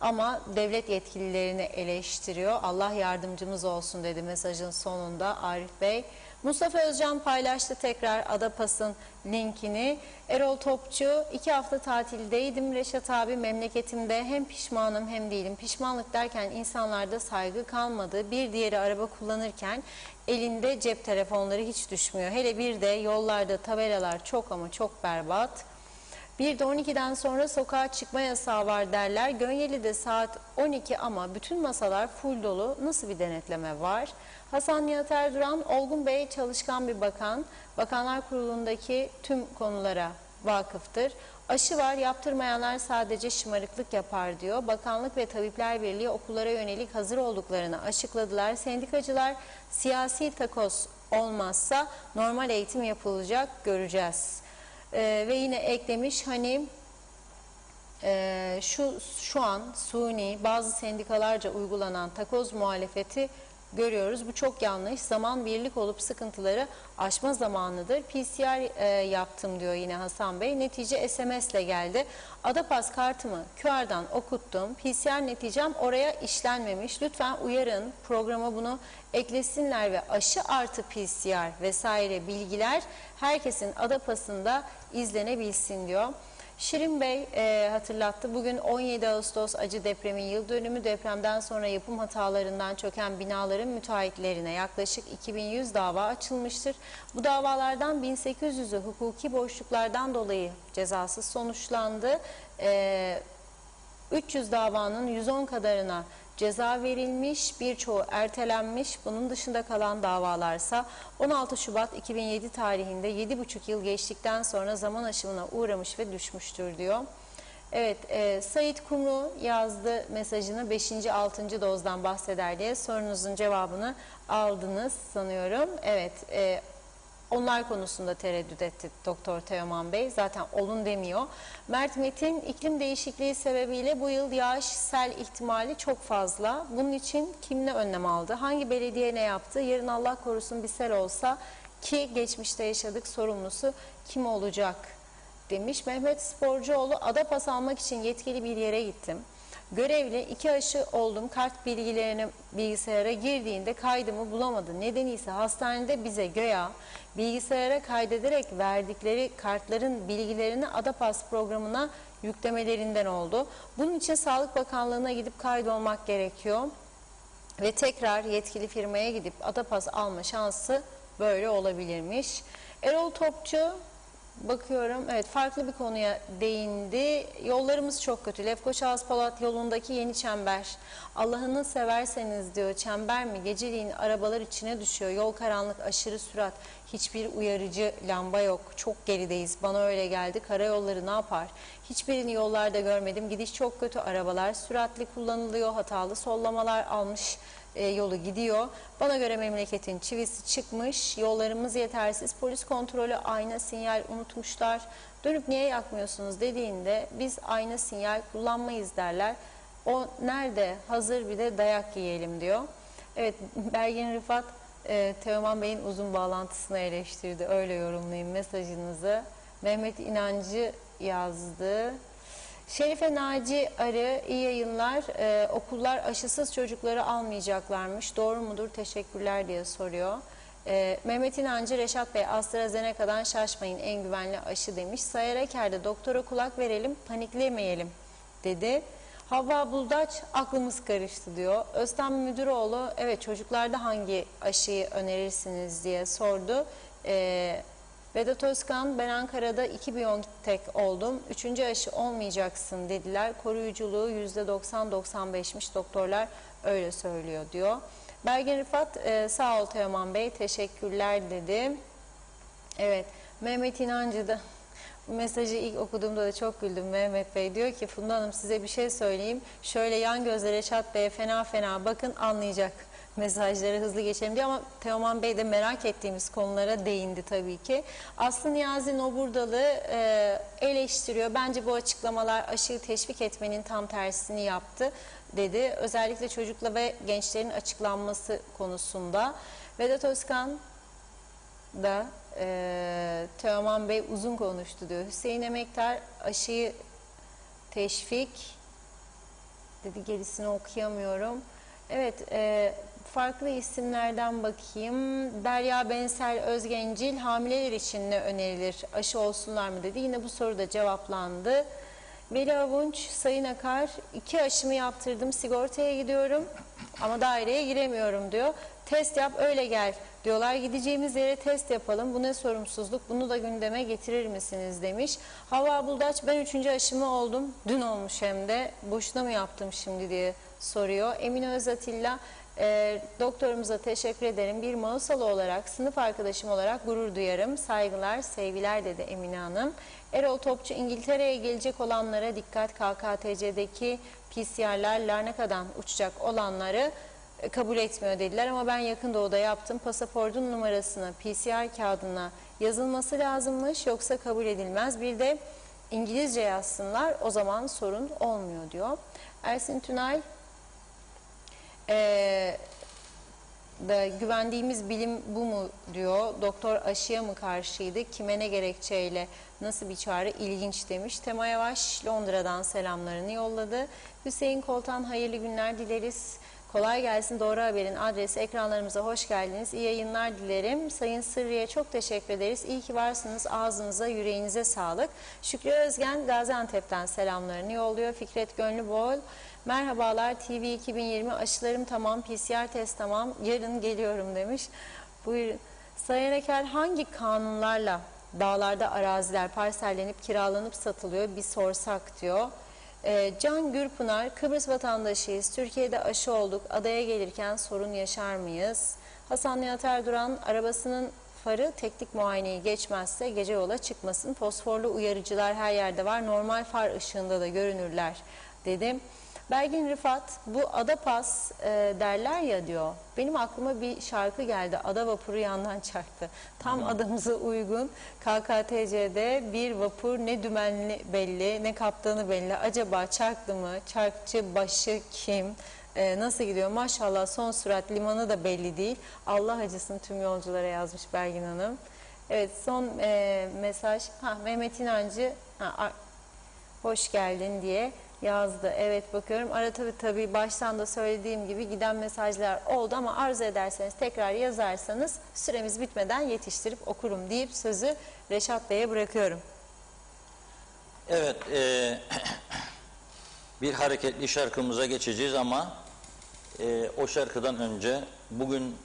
Ama devlet yetkililerini eleştiriyor. Allah yardımcımız olsun dedi mesajın sonunda Arif Bey. Mustafa Özcan paylaştı tekrar Adapas'ın linkini. Erol Topçu, 2 hafta tatildeydim Reşat abi, memleketimde hem pişmanım hem değilim. Pişmanlık derken insanlarda saygı kalmadı. Bir diğeri araba kullanırken elinde cep telefonları hiç düşmüyor. Hele bir de yollarda tabelalar çok ama çok berbat. Bir de 12'den sonra sokağa çıkma yasağı var derler. Gönyeli'de saat 12 ama bütün masalar full dolu. Nasıl bir denetleme var? Hasan Nihat Erduran, Olgun Bey çalışkan bir bakan. Bakanlar Kurulu'ndaki tüm konulara vakıftır. Aşı var, yaptırmayanlar sadece şımarıklık yapar diyor. Bakanlık ve Tabipler Birliği okullara yönelik hazır olduklarını açıkladılar. Sendikacılar siyasi takoz olmazsa normal eğitim yapılacak, göreceğiz. Ve yine eklemiş hani şu an suni bazı sendikalarca uygulanan takoz muhalefeti görüyoruz. Bu çok yanlış. Zaman birlik olup sıkıntıları aşma zamanıdır. PCR yaptım diyor yine Hasan Bey. Netice SMS ile geldi. Adapas kartımı QR'dan okuttum. PCR neticem oraya işlenmemiş. Lütfen uyarın. Programa bunu eklesinler ve aşı artı PCR vesaire bilgiler herkesin Adapas'ında izlenebilsin diyor. Şirin Bey hatırlattı. Bugün 17 Ağustos acı depremin yıl dönümü. Depremden sonra yapım hatalarından çöken binaların müteahhitlerine yaklaşık 2100 dava açılmıştır. Bu davalardan 1800'ü hukuki boşluklardan dolayı cezasız sonuçlandı. 300 davanın 110 kadarına ceza verilmiş, birçoğu ertelenmiş. Bunun dışında kalan davalarsa 16 Şubat 2007 tarihinde 7,5 yıl geçtikten sonra zaman aşımına uğramış ve düşmüştür diyor. Evet, Sait Kumru yazdı mesajını 5. 6. dozdan bahseder diye sorunuzun cevabını aldınız sanıyorum. Evet, onlar konusunda tereddüt etti Doktor Teoman Bey. Zaten olun demiyor. Mert Metin, iklim değişikliği sebebiyle bu yıl yağış, sel ihtimali çok fazla. Bunun için kim ne önlem aldı? Hangi belediye ne yaptı? Yarın Allah korusun bir sel olsa ki geçmişte yaşadık, sorumlusu kim olacak demiş. Mehmet Sporcuoğlu, Adapas almak için yetkili bir yere gittim. Görevli 2 aşı oldum. Kart bilgilerini bilgisayara girdiğinde kaydımı bulamadı. Nedeni ise hastanede bize göya bilgisayara kaydederek verdikleri kartların bilgilerini Adapas programına yüklemelerinden oldu. Bunun için Sağlık Bakanlığı'na gidip kaydolmak gerekiyor. Ve tekrar yetkili firmaya gidip Adapas alma şansı böyle olabilirmiş. Erol Topçu, bakıyorum, evet, farklı bir konuya değindi. Yollarımız çok kötü. Lefkoşa-Aspalat yolundaki yeni çember. Allah'ını severseniz diyor, çember mi? Geceliğin arabalar içine düşüyor. Yol karanlık, aşırı sürat. Hiçbir uyarıcı lamba yok. Çok gerideyiz. Bana öyle geldi. Karayolları ne yapar? Hiçbirini yollarda görmedim. Gidiş çok kötü. Arabalar süratli kullanılıyor. Hatalı sollamalar almış. Yolu gidiyor. Bana göre memleketin çivisi çıkmış. Yollarımız yetersiz. Polis kontrolü, ayna sinyal unutmuşlar. Dönüp niye yakmıyorsunuz dediğinde biz ayna sinyal kullanmayız derler. O nerede? Hazır bir de dayak yiyelim diyor. Evet, Bergin Rıfat Teoman Bey'in uzun bağlantısını eleştirdi. Öyle yorumlayayım mesajınızı. Mehmet İnancı yazdı. Şerife Naci Arı, iyi yayınlar. Okullar aşısız çocukları almayacaklarmış. Doğru mudur? Teşekkürler diye soruyor. Mehmet İnancı, Reşat Bey, AstraZeneca'dan şaşmayın, en güvenli aşı demiş. Sayar Eker'de doktora kulak verelim, paniklemeyelim dedi. Havva Buldaç, aklımız karıştı diyor. Özlem Müdüroğlu, evet, çocuklarda hangi aşıyı önerirsiniz diye sordu. Vedat Özkan, ben Ankara'da 2 Biontech oldum. 3. aşı olmayacaksın dediler. Koruyuculuğu %90-95'miş. Doktorlar öyle söylüyor diyor. Bergin Rıfat, sağ ol Teoman Bey, teşekkürler dedi. Evet, Mehmet İnancı da bu mesajı ilk okuduğumda da çok güldüm. Mehmet Bey diyor ki, Funda Hanım size bir şey söyleyeyim. Şöyle yan gözle Reşat Bey'e fena fena bakın, anlayacak. Mesajları hızlı geçelim diyor ama Teoman Bey de merak ettiğimiz konulara değindi tabii ki. Aslı Niyazi Noburdalı eleştiriyor. Bence bu açıklamalar aşıyı teşvik etmenin tam tersini yaptı dedi. Özellikle çocukla ve gençlerin açıklanması konusunda. Vedat Özkan da Teoman Bey uzun konuştu diyor. Hüseyin Emektar, aşıyı teşvik dedi, gerisini okuyamıyorum. Evet, farklı isimlerden bakayım. Derya Bensel Özgencil, hamileler için ne önerilir? Aşı olsunlar mı dedi. Yine bu soru da cevaplandı. Veli Avunç, Sayın Akar, 2 aşımı yaptırdım, sigortaya gidiyorum ama daireye giremiyorum diyor. Test yap öyle gel diyorlar. Gideceğimiz yere test yapalım. Bu ne sorumsuzluk? Bunu da gündeme getirir misiniz demiş. Havva Buldaç, ben 3. aşımı oldum. Dün olmuş hem de. Boşuna mı yaptım şimdi diye soruyor. Emine Özatilla, doktorumuza teşekkür ederim. Bir Mausalı olarak, sınıf arkadaşım olarak gurur duyarım. Saygılar, sevgiler dedi Emine Hanım. Erol Topçu, İngiltere'ye gelecek olanlara dikkat, KKTC'deki PCR'ler Larnaka'dan uçacak olanları kabul etmiyor dediler ama ben yakın doğuda yaptım. Pasaportun numarasını PCR kağıdına yazılması lazımmış, yoksa kabul edilmez. Bir de İngilizce yazsınlar, o zaman sorun olmuyor diyor. Ersin Tünay, Güvendiğimiz bilim bu mu diyor. Doktor aşıya mı karşıydı? Kime ne gerekçeyle? Nasıl bir çağrı? İlginç demiş. Tema Yavaş Londra'dan selamlarını yolladı. Hüseyin Koltan hayırlı günler dileriz. Kolay gelsin. Doğru Haber'in adresi ekranlarımıza hoş geldiniz. İyi yayınlar dilerim. Sayın Sırrı'ya çok teşekkür ederiz. İyi ki varsınız. Ağzınıza, yüreğinize sağlık. Şükrü Özgen Gaziantep'ten selamlarını yolluyor. Fikret Gönlübol. Merhabalar, TV 2020 aşılarım tamam, PCR test tamam, yarın geliyorum demiş. Buyurun. Sayın Eker, hangi kanunlarla dağlarda araziler parsellenip kiralanıp satılıyor bir sorsak diyor. Can Gürpınar, Kıbrıs vatandaşıyız, Türkiye'de aşı olduk, adaya gelirken sorun yaşar mıyız? Hasan Nihat Erduran, arabasının farı teknik muayeneyi geçmezse gece yola çıkmasın. Fosforlu uyarıcılar her yerde var, normal far ışığında da görünürler dedim. Belgin Rıfat, bu Adapas derler ya diyor. Benim aklıma bir şarkı geldi. Ada vapuru yandan çarptı. Tam adamıza uygun. KKTC'de bir vapur ne dümenli belli ne kaptanı belli. Acaba çarklı mı? Çarkçı başı kim? Nasıl gidiyor? Maşallah son sürat limanı da belli değil. Allah acısın tüm yolculara yazmış Belgin Hanım. Evet son mesaj. Mehmet İnancı hoş geldin diye yazdı. Evet bakıyorum. Arada tabii baştan da söylediğim gibi giden mesajlar oldu ama arzu ederseniz tekrar yazarsanız süremiz bitmeden yetiştirip okurum deyip sözü Reşat Bey'e bırakıyorum. Evet, bir hareketli şarkımıza geçeceğiz ama o şarkıdan önce bugün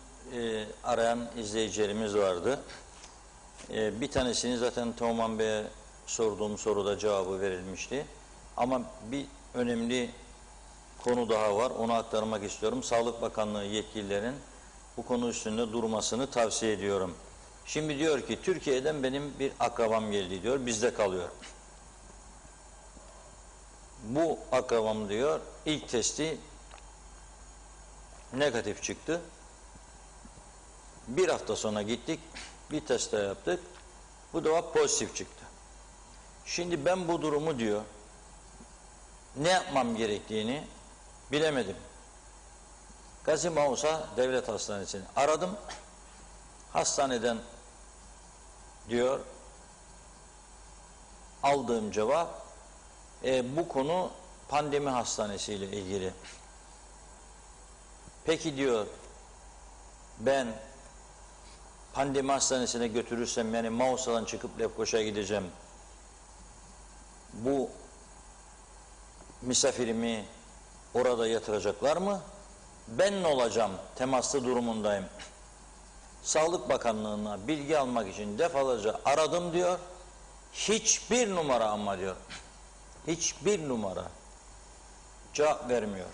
arayan izleyicilerimiz vardı. Bir tanesini zaten Teoman Bey'e sorduğum soruda cevabı verilmişti. Ama bir önemli konu daha var. Onu aktarmak istiyorum. Sağlık Bakanlığı yetkililerin bu konu üstünde durmasını tavsiye ediyorum. Şimdi diyor ki Türkiye'den benim bir akrabam geldi diyor. Bizde kalıyor. Bu akrabam diyor ilk testi negatif çıktı. Bir hafta sonra gittik. Bir test daha yaptık. Bu da pozitif çıktı. Şimdi ben bu durumu diyor ne yapmam gerektiğini bilemedim. Gazi Mausa Devlet Hastanesi'ni aradım. Hastaneden diyor aldığım cevap bu konu pandemi hastanesiyle ilgili. Peki diyor ben pandemi hastanesine götürürsem yani Mausa'dan çıkıp Lefkoşa'ya gideceğim. Bu misafirimi orada yatıracaklar mı? Ben ne olacağım? Temaslı durumundayım. Sağlık Bakanlığı'na bilgi almak için defalarca aradım diyor. Hiçbir numara ama diyor. Hiçbir numara cevap vermiyor.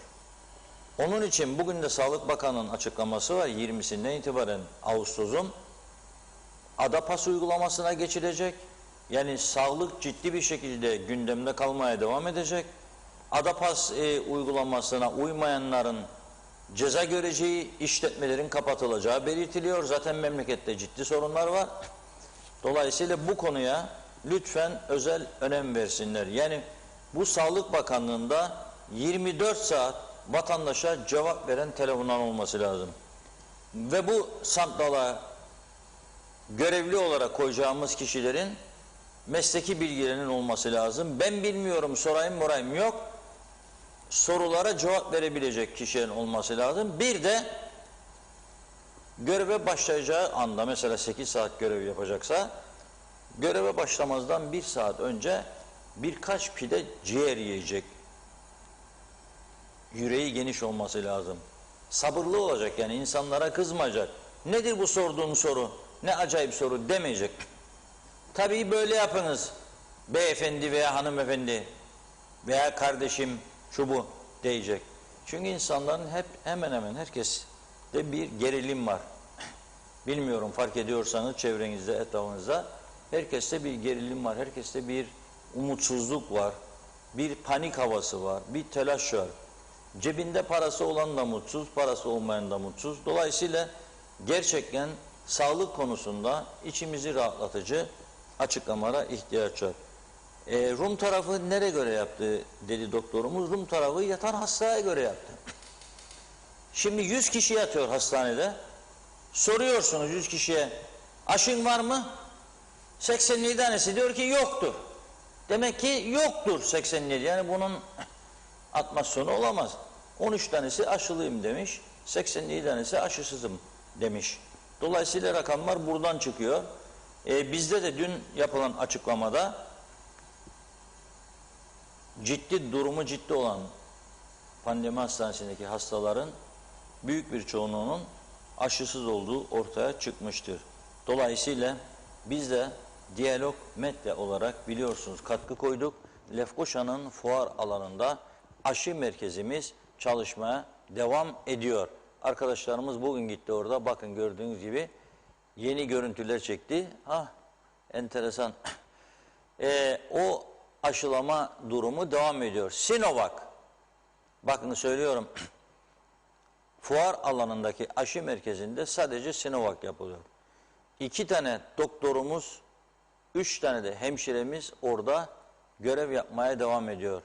Onun için bugün de Sağlık Bakanı'nın açıklaması var. 20'sinden itibaren Ağustos'un Adapas uygulamasına geçilecek. Yani sağlık ciddi bir şekilde gündemde kalmaya devam edecek. Adapas uygulamasına uymayanların ceza göreceği, işletmelerin kapatılacağı belirtiliyor. Zaten memlekette ciddi sorunlar var. Dolayısıyla bu konuya lütfen özel önem versinler. Yani bu Sağlık Bakanlığı'nda 24 saat vatandaşa cevap veren telefonlar olması lazım. Ve bu santrala görevli olarak koyacağımız kişilerin mesleki bilgilerinin olması lazım. Ben bilmiyorum, sorayım morayım yok. Sorulara cevap verebilecek kişilerin olması lazım. Bir de göreve başlayacağı anda mesela 8 saat görev yapacaksa göreve başlamazdan 1 saat önce birkaç pide ciğer yiyecek. Yüreği geniş olması lazım. Sabırlı olacak yani insanlara kızmayacak. Nedir bu sorduğun soru? Ne acayip soru demeyecek. Tabii böyle yapınız beyefendi veya hanımefendi veya kardeşim şu bu diyecek. Çünkü insanların hemen hemen herkeste bir gerilim var. Bilmiyorum fark ediyorsanız çevrenizde, etrafınızda herkeste bir gerilim var. Herkeste bir umutsuzluk var. Bir panik havası var. Bir telaş var. Cebinde parası olan da mutsuz, parası olmayan da mutsuz. Dolayısıyla gerçekten sağlık konusunda içimizi rahatlatıcı açıklamalara ihtiyaç var. Rum tarafı nereye göre yaptı dedi doktorumuz. Rum tarafı yatan hastaya göre yaptı. Şimdi 100 kişi yatıyor hastanede. Soruyorsunuz 100 kişiye, aşın var mı? 87 tanesi diyor ki yoktur. Demek ki yoktur 87. Yani bunun atmasyonu olamaz. 13 tanesi aşılıyım demiş. 87 tanesi aşısızım demiş. Dolayısıyla rakamlar buradan çıkıyor. Bizde de dün yapılan açıklamada durumu ciddi olan pandemi hastanesindeki hastaların büyük bir çoğunluğunun aşısız olduğu ortaya çıkmıştır. Dolayısıyla biz de Diyalog Medya olarak biliyorsunuz katkı koyduk. Lefkoşa'nın fuar alanında aşı merkezimiz çalışmaya devam ediyor. Arkadaşlarımız bugün gitti orada. Bakın gördüğünüz gibi yeni görüntüler çekti. Enteresan. O aşılama durumu devam ediyor. Sinovac. Bakın söylüyorum. Fuar alanındaki aşı merkezinde sadece Sinovac yapılıyor. 2 tane doktorumuz, 3 tane de hemşiremiz orada görev yapmaya devam ediyor.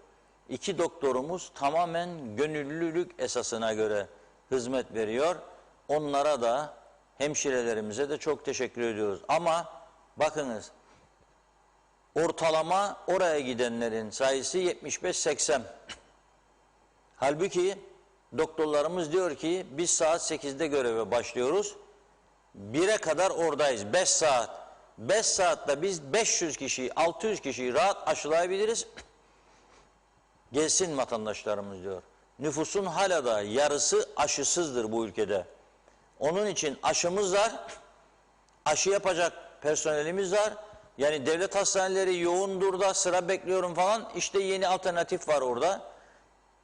2 doktorumuz tamamen gönüllülük esasına göre hizmet veriyor. Onlara da, hemşirelerimize de çok teşekkür ediyoruz. Ama bakınız, ortalama oraya gidenlerin sayısı 75-80. Halbuki doktorlarımız diyor ki biz saat 8'de göreve başlıyoruz. 1'e kadar oradayız. 5 saat. 5 saatte biz 500 kişiyi, 600 kişiyi rahat aşılayabiliriz. Gelsin vatandaşlarımız diyor. Nüfusun hala da yarısı aşısızdır bu ülkede. Onun için aşımız var. Aşı yapacak personelimiz var. Yani devlet hastaneleri yoğundur da sıra bekliyorum falan. İşte yeni alternatif var orada.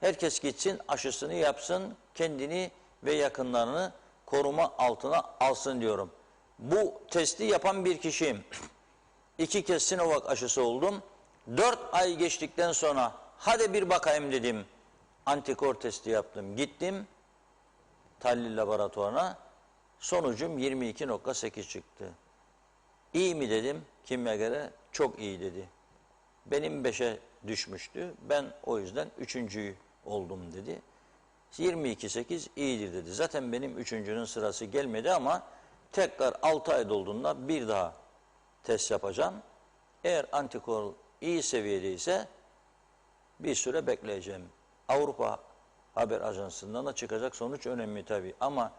Herkes gitsin aşısını yapsın. Kendini ve yakınlarını koruma altına alsın diyorum. Bu testi yapan bir kişiyim. 2 kez Sinovac aşısı oldum. 4 ay geçtikten sonra hadi bir bakayım dedim. Antikor testi yaptım. Gittim tahlil laboratuvarına. Sonucum 22.8 çıktı. İyi mi dedim kimyagere? Çok iyi dedi. Benim 5'e düşmüştü. Ben o yüzden 3. oldum dedi. 22.8 iyidir dedi. Zaten benim 3.'nün sırası gelmedi ama tekrar 6 ay dolduğunda bir daha test yapacağım. Eğer antikor iyi seviyedeyse bir süre bekleyeceğim. Avrupa Haber Ajansı'ndan da çıkacak sonuç önemli tabii. Ama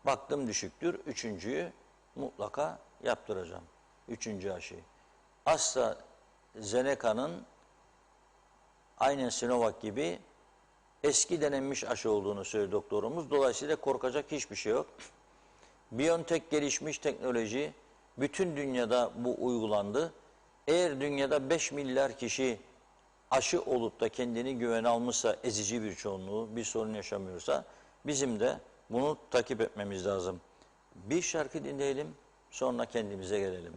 baktım düşüktür. 3.'yü mutlaka yaptıracağım. 3. aşıyı. AstraZeneca'nın aynen Sinovac gibi eski denenmiş aşı olduğunu söyledi doktorumuz. Dolayısıyla korkacak hiçbir şey yok. BioNTech gelişmiş teknoloji, bütün dünyada bu uygulandı. Eğer dünyada 5 milyar kişi aşı olup da kendini güvene almışsa, ezici bir çoğunluğu, bir sorun yaşamıyorsa, bizim de bunu takip etmemiz lazım. Bir şarkı dinleyelim, sonra kendimize gelelim.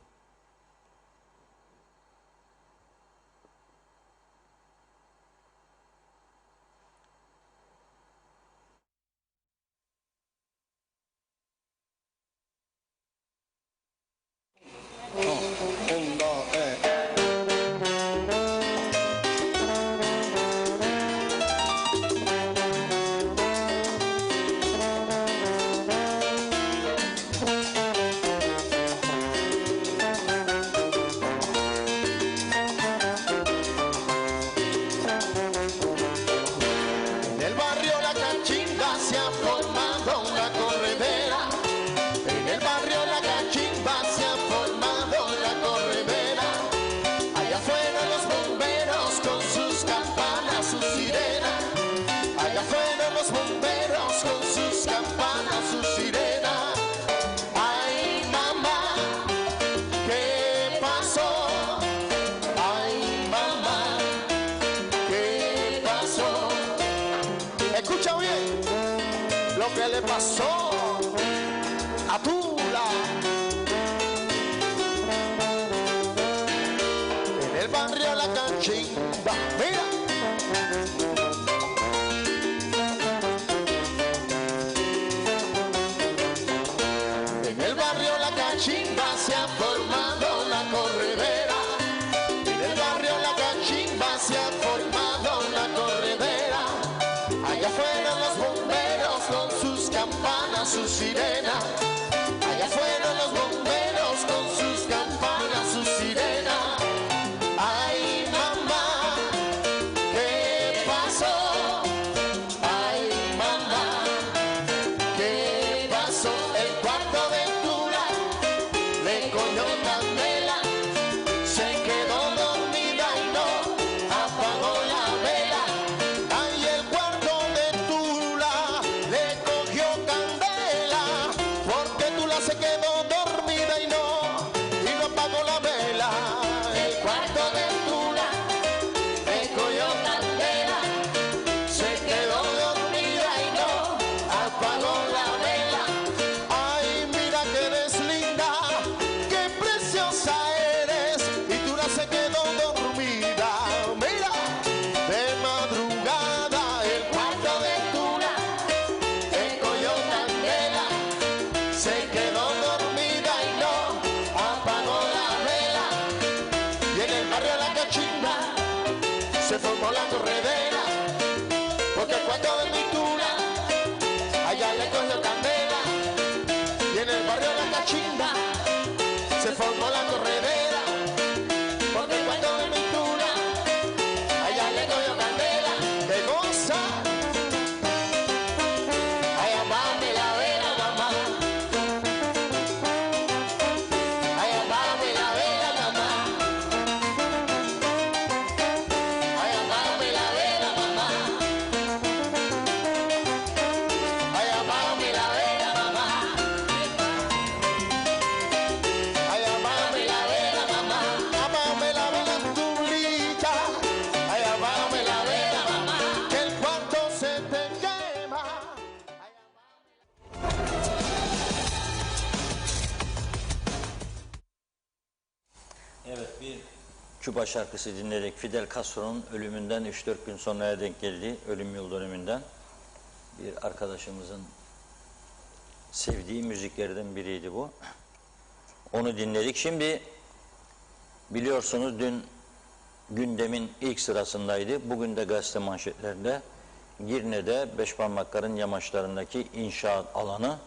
Escucha bien lo que le pasó a Tula. En el barrio La Cachimba, mira. En el barrio La Cachimba se ha formado la corredera. En el barrio La Cachimba se ha formado la corredera. Allá fueron los bomberos con sus campanas, sus sirenas. Küba şarkısı dinleyerek Fidel Castro'nun ölümünden 3-4 gün sonraya denk geldi. Ölüm yıl dönümünden. Bir arkadaşımızın sevdiği müziklerden biriydi bu. Onu dinledik. Şimdi biliyorsunuz dün gündemin ilk sırasındaydı. Bugün de gazete manşetlerinde Girne'de Beşparmaklar'ın yamaçlarındaki inşaat alanı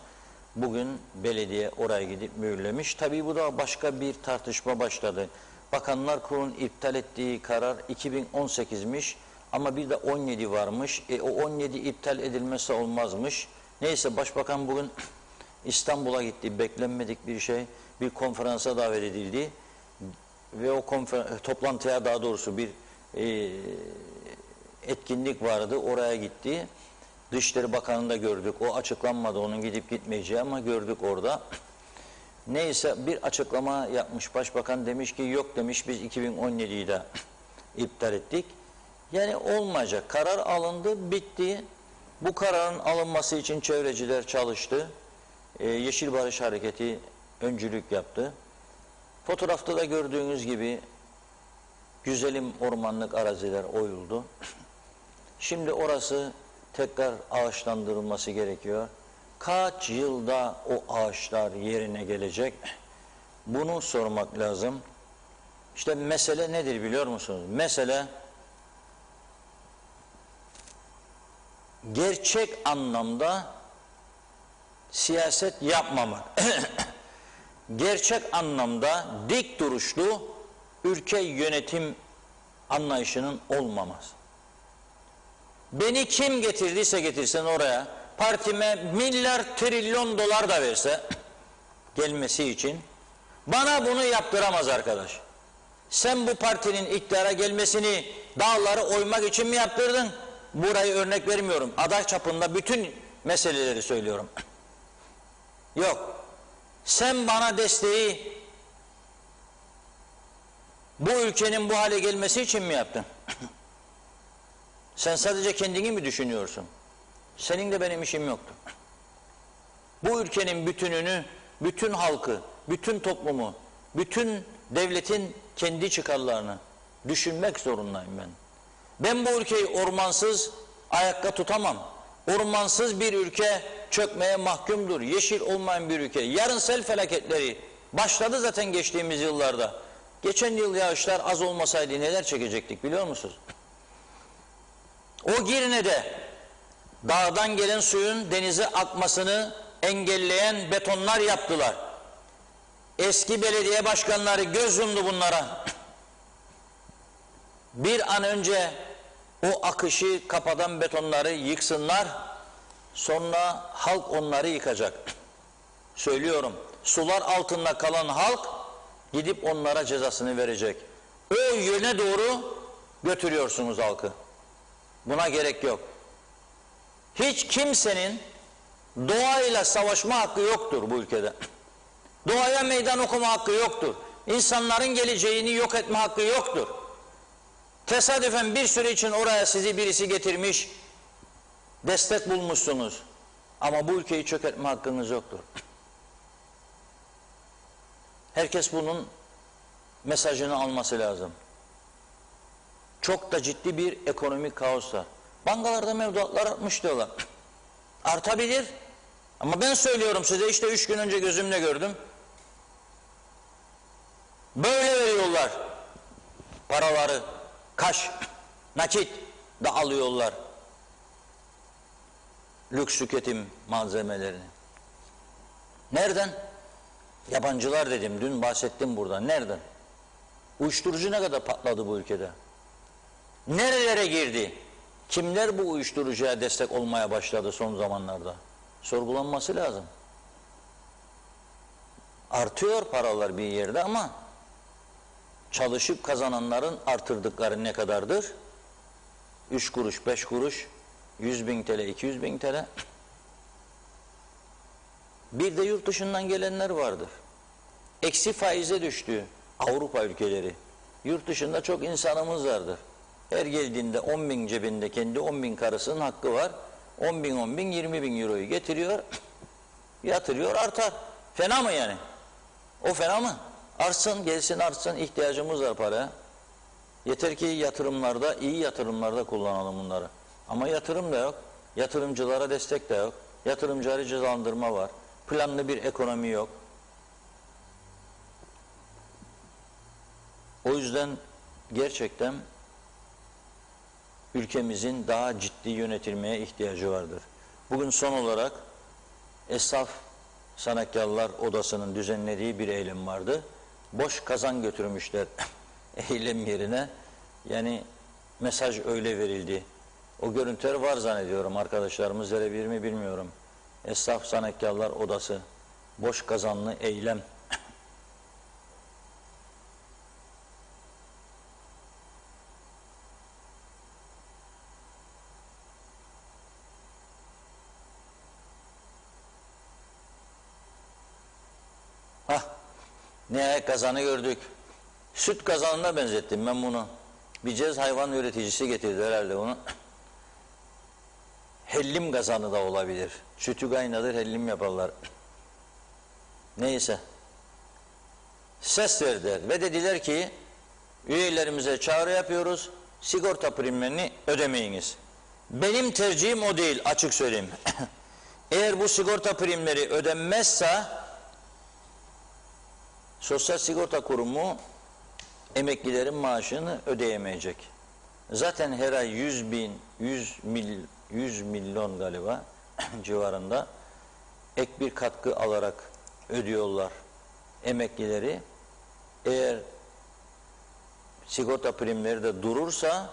bugün belediye oraya gidip mühürlemiş. Tabii bu da başka bir tartışma başladı. Bakanlar Kurulu'nun iptal ettiği karar 2018'miş ama bir de 17 varmış. O 17 iptal edilmesi olmazmış. Neyse başbakan bugün İstanbul'a gitti. Beklenmedik bir şey. Bir konferansa davet edildi. Ve o toplantıya daha doğrusu bir etkinlik vardı. Oraya gitti. Dışişleri Bakanı'nı da gördük. O açıklanmadı onun gidip gitmeyeceği ama gördük orada. Neyse bir açıklama yapmış başbakan, demiş ki yok demiş biz 2017'yi de iptal ettik. Yani olmayacak. Karar alındı, bitti. Bu kararın alınması için çevreciler çalıştı. Yeşil Barış Hareketi öncülük yaptı. Fotoğrafta da gördüğünüz gibi güzelim ormanlık araziler oyuldu. Şimdi orası tekrar ağaçlandırılması gerekiyor. Kaç yılda o ağaçlar yerine gelecek? Bunu sormak lazım. İşte mesele nedir biliyor musunuz? Mesele gerçek anlamda siyaset yapmamak. Gerçek anlamda dik duruşlu ülke yönetim anlayışının olmaması. Beni kim getirdiyse getirsin oraya, partime milyar trilyon dolar da verse gelmesi için bana bunu yaptıramaz arkadaş. Sen bu partinin iktidara gelmesini dağları oymak için mi yaptırdın? Burayı örnek vermiyorum. Aday çapında bütün meseleleri söylüyorum. Yok. Sen bana desteği bu ülkenin bu hale gelmesi için mi yaptın? Sen sadece kendini mi düşünüyorsun? Senin de benim işim yoktu. Bu ülkenin bütününü, bütün halkı, bütün toplumu, bütün devletin kendi çıkarlarını düşünmek zorundayım ben. Ben bu ülkeyi ormansız ayakta tutamam. Ormansız bir ülke çökmeye mahkumdur. Yeşil olmayan bir ülke. Yarın sel felaketleri başladı zaten geçtiğimiz yıllarda. Geçen yıl yağışlar az olmasaydı neler çekecektik biliyor musunuz? O Girne'de dağdan gelen suyun denize akmasını engelleyen betonlar yaptılar. Eski belediye başkanları göz yumdu bunlara. Bir an önce o akışı kapatan betonları yıksınlar, sonra halk onları yıkacak. Söylüyorum, sular altında kalan halk gidip onlara cezasını verecek. O yöne doğru götürüyorsunuz halkı. Buna gerek yok. Hiç kimsenin doğayla savaşma hakkı yoktur bu ülkede. Doğaya meydan okuma hakkı yoktur. İnsanların geleceğini yok etme hakkı yoktur. Tesadüfen bir süre için oraya sizi birisi getirmiş, destek bulmuşsunuz. Ama bu ülkeyi çökertme hakkınız yoktur. Herkes bunun mesajını alması lazım. Çok da ciddi bir ekonomik kaos var. Bankalarda mevduatlar artmış diyorlar. Artabilir. Ama ben söylüyorum size, işte 3 gün önce gözümle gördüm. Böyle veriyorlar paraları. Kaş, nakit da alıyorlar. Lüks tüketim malzemelerini. Nereden? Yabancılar dedim, dün bahsettim burada. Nereden? Uyuşturucu ne kadar patladı bu ülkede? Nerelere girdi? Kimler bu uyuşturucuya destek olmaya başladı son zamanlarda? Sorgulanması lazım. Artıyor paralar bir yerde ama çalışıp kazananların artırdıkları ne kadardır? 3 kuruş, 5 kuruş, 100.000 TL, 200.000 TL. Bir de yurt dışından gelenler vardır. Eksi faize düştü Avrupa ülkeleri. Yurt dışında çok insanımız vardır. Her geldiğinde 10.000 cebinde kendi 10.000 karısının hakkı var. 10.000, 20.000 euroyu getiriyor, yatırıyor, artar. Fena mı yani? O fena mı? Artsın, gelsin artsın, ihtiyacımız var paraya. Yeter ki yatırımlarda, iyi yatırımlarda kullanalım bunları. Ama yatırım da yok. Yatırımcılara destek de yok. Yatırımcıları cezalandırma var. Planlı bir ekonomi yok. O yüzden gerçekten ülkemizin daha ciddi yönetilmeye ihtiyacı vardır. Bugün son olarak Esnaf Sanatkarlar Odası'nın düzenlediği bir eylem vardı. Boş kazan götürmüşler eylem yerine. Yani mesaj öyle verildi. O görüntüler var zannediyorum, arkadaşlarımız verebilir mi bilmiyorum. Esnaf Sanatkarlar Odası, boş kazanlı eylem. Nihayet kazanı gördük. Süt kazanına benzettim ben bunu. Bir cez hayvan üreticisi getirdi herhalde onu. Hellim kazanı da olabilir. Sütü kaynadır, hellim yaparlar. Neyse. Ses verdiler ve dediler ki üyelerimize çağrı yapıyoruz. Sigorta primlerini ödemeyiniz. Benim tercihim o değil, açık söyleyeyim. Eğer bu sigorta primleri ödenmezse Sosyal Sigorta Kurumu emeklilerin maaşını ödeyemeyecek. Zaten her ay 100 milyon galiba civarında ek bir katkı alarak ödüyorlar emeklileri. Eğer sigorta primleri de durursa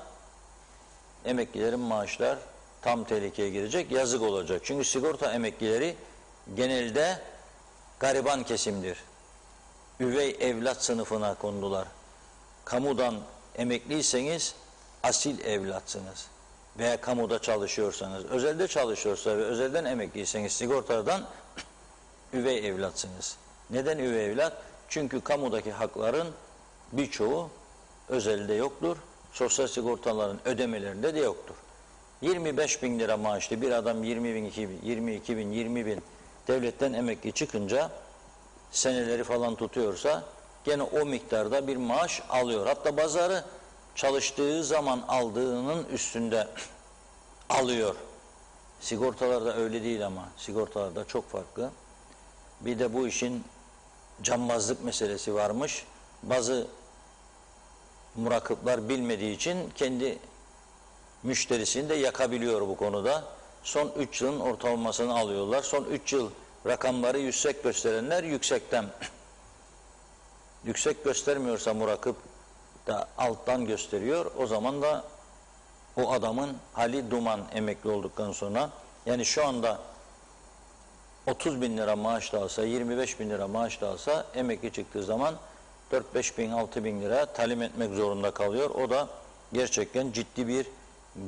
emeklilerin maaşlar tam tehlikeye girecek, yazık olacak. Çünkü sigorta emeklileri genelde gariban kesimdir. Üvey evlat sınıfına kondular. Kamudan emekliyseniz asil evlatsınız. Veya kamuda çalışıyorsanız, özelde çalışıyorsa ve özelden emekliyseniz sigortadan üvey evlatsınız. Neden üvey evlat? Çünkü kamudaki hakların birçoğu özelde yoktur. Sosyal sigortaların ödemelerinde de yoktur. 25 bin lira maaşlı bir adam 20 bin devletten emekli çıkınca seneleri falan tutuyorsa gene o miktarda bir maaş alıyor. Hatta bazıları çalıştığı zaman aldığının üstünde alıyor. Sigortalarda öyle değil ama sigortalarda çok farklı. Bir de bu işin cambazlık meselesi varmış. Bazı murakıplar bilmediği için kendi müşterisini de yakabiliyor bu konuda. Son 3 yılın ortalamasını alıyorlar. Son 3 yıl rakamları yüksek gösterenler yüksekten. Yüksek göstermiyorsa murakip da alttan gösteriyor. O zaman da o adamın hali duman emekli olduktan sonra. Yani şu anda 30 bin lira maaş da alsa, 25 bin lira maaş da alsa emekli çıktığı zaman 4-5 bin, 6 bin lira talim etmek zorunda kalıyor. O da gerçekten ciddi bir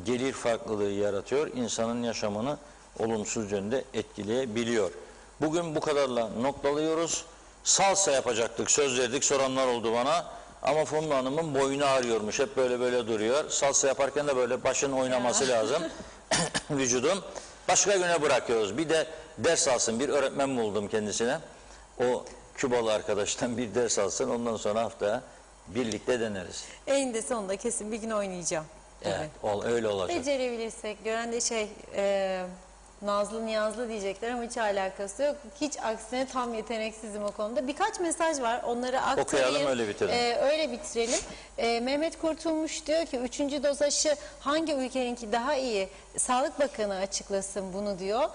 gelir farklılığı yaratıyor. İnsanın yaşamını olumsuz yönde etkileyebiliyor. Bugün bu kadarla noktalıyoruz. Salsa yapacaktık, söz verdik, soranlar oldu bana. Ama Funda Hanım'ın boynu ağrıyormuş, hep böyle duruyor. Salsa yaparken de böyle başın oynaması lazım vücudun. Başka güne bırakıyoruz. Bir de ders alsın, bir öğretmen buldum kendisine. O Kübalı arkadaştan bir ders alsın, ondan sonra haftaya birlikte deneriz. Eninde sonunda kesin bir gün oynayacağım. Evet, öyle olacak. Becerebilirsek, gören de Nazlı Niyazlı diyecekler ama hiç alakası yok. Hiç aksine tam yeteneksizim o konuda. Birkaç mesaj var, onları aktarayım. Okuyalım, öyle bitirelim. Öyle bitirelim. Mehmet Kurtulmuş diyor ki 3. doz aşı hangi ülkeninki daha iyi? Sağlık Bakanı açıklasın bunu diyor.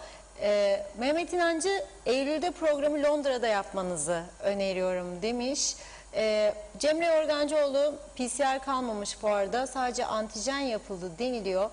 Mehmet İnancı Eylül'de programı Londra'da yapmanızı öneriyorum demiş. Cemre Organcıoğlu PCR kalmamış fuarda, sadece antijen yapıldı deniliyor.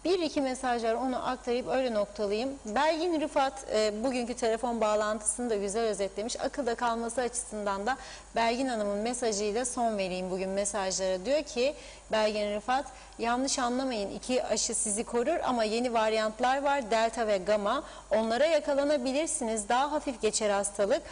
Bir iki mesaj var, onu aktarıp öyle noktalayayım. Belgin Rıfat bugünkü telefon bağlantısını da güzel özetlemiş. Akılda kalması açısından da Belgin Hanım'ın mesajıyla son vereyim bugün mesajlara. Diyor ki Belgin Rıfat, yanlış anlamayın, 2 aşı sizi korur ama yeni varyantlar var, delta ve gamma. Onlara yakalanabilirsiniz, daha hafif geçer hastalık.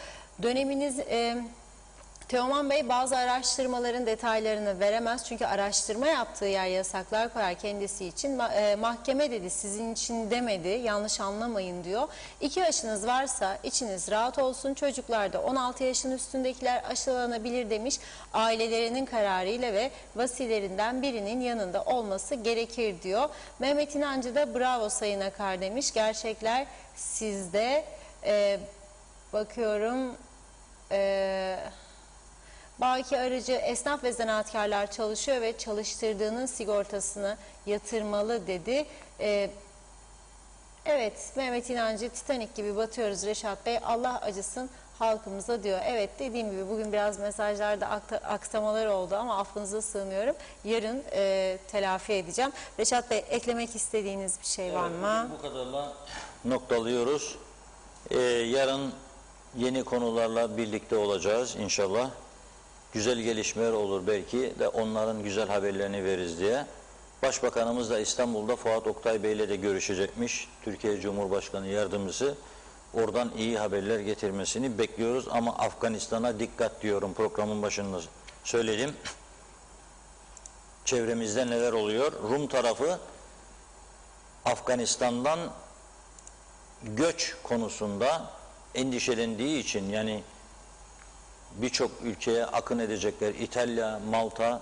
Teoman Bey bazı araştırmaların detaylarını veremez. Çünkü araştırma yaptığı yer yasaklar koyar kendisi için. Mahkeme dedi, sizin için demedi, yanlış anlamayın diyor. 2 aşınız varsa içiniz rahat olsun. Çocuklar da 16 yaşın üstündekiler aşılanabilir demiş. Ailelerinin kararıyla ve vasilerinden birinin yanında olması gerekir diyor. Mehmet İnancı da bravo Sayın Akar demiş. Gerçekler sizde. Bakıyorum... Baki Arıcı, esnaf ve zanaatkarlar çalışıyor ve çalıştırdığının sigortasını yatırmalı dedi. Evet, Mehmet İnancı, Titanik gibi batıyoruz Reşat Bey, Allah acısın halkımıza diyor. Evet, dediğim gibi bugün biraz mesajlarda aksamalar oldu ama affınıza sığınıyorum. Yarın telafi edeceğim. Reşat Bey, eklemek istediğiniz bir şey var mı? Bu kadarla noktalıyoruz. Yarın yeni konularla birlikte olacağız inşallah. Güzel gelişmeler olur belki de onların güzel haberlerini veririz diye. Başbakanımız da İstanbul'da Fuat Oktay Bey ile de görüşecekmiş. Türkiye Cumhurbaşkanı Yardımcısı. Oradan iyi haberler getirmesini bekliyoruz ama Afganistan'a dikkat diyorum, programın başında söyledim. Çevremizde neler oluyor? Rum tarafı Afganistan'dan göç konusunda endişelendiği için, yani birçok ülkeye akın edecekler. İtalya, Malta,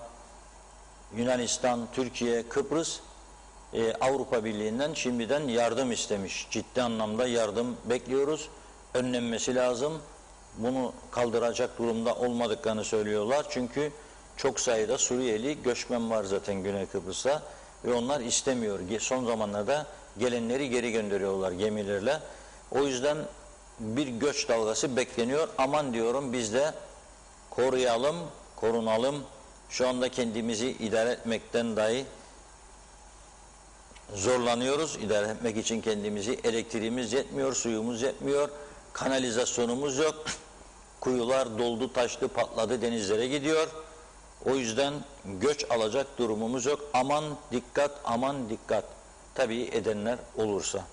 Yunanistan, Türkiye, Kıbrıs Avrupa Birliği'nden şimdiden yardım istemiş. Ciddi anlamda yardım bekliyoruz. Önlenmesi lazım. Bunu kaldıracak durumda olmadıklarını söylüyorlar. Çünkü çok sayıda Suriyeli göçmen var zaten Güney Kıbrıs'ta ve onlar istemiyor. Son zamanlarda gelenleri geri gönderiyorlar gemilerle. O yüzden bir göç dalgası bekleniyor. Aman diyorum, biz de koruyalım, korunalım. Şu anda kendimizi idare etmekten dahi zorlanıyoruz. İdare etmek için kendimizi, elektriğimiz yetmiyor, suyumuz yetmiyor, kanalizasyonumuz yok. Kuyular doldu, taştı, patladı, denizlere gidiyor. O yüzden göç alacak durumumuz yok. Aman dikkat, aman dikkat. Tabii edenler olursa.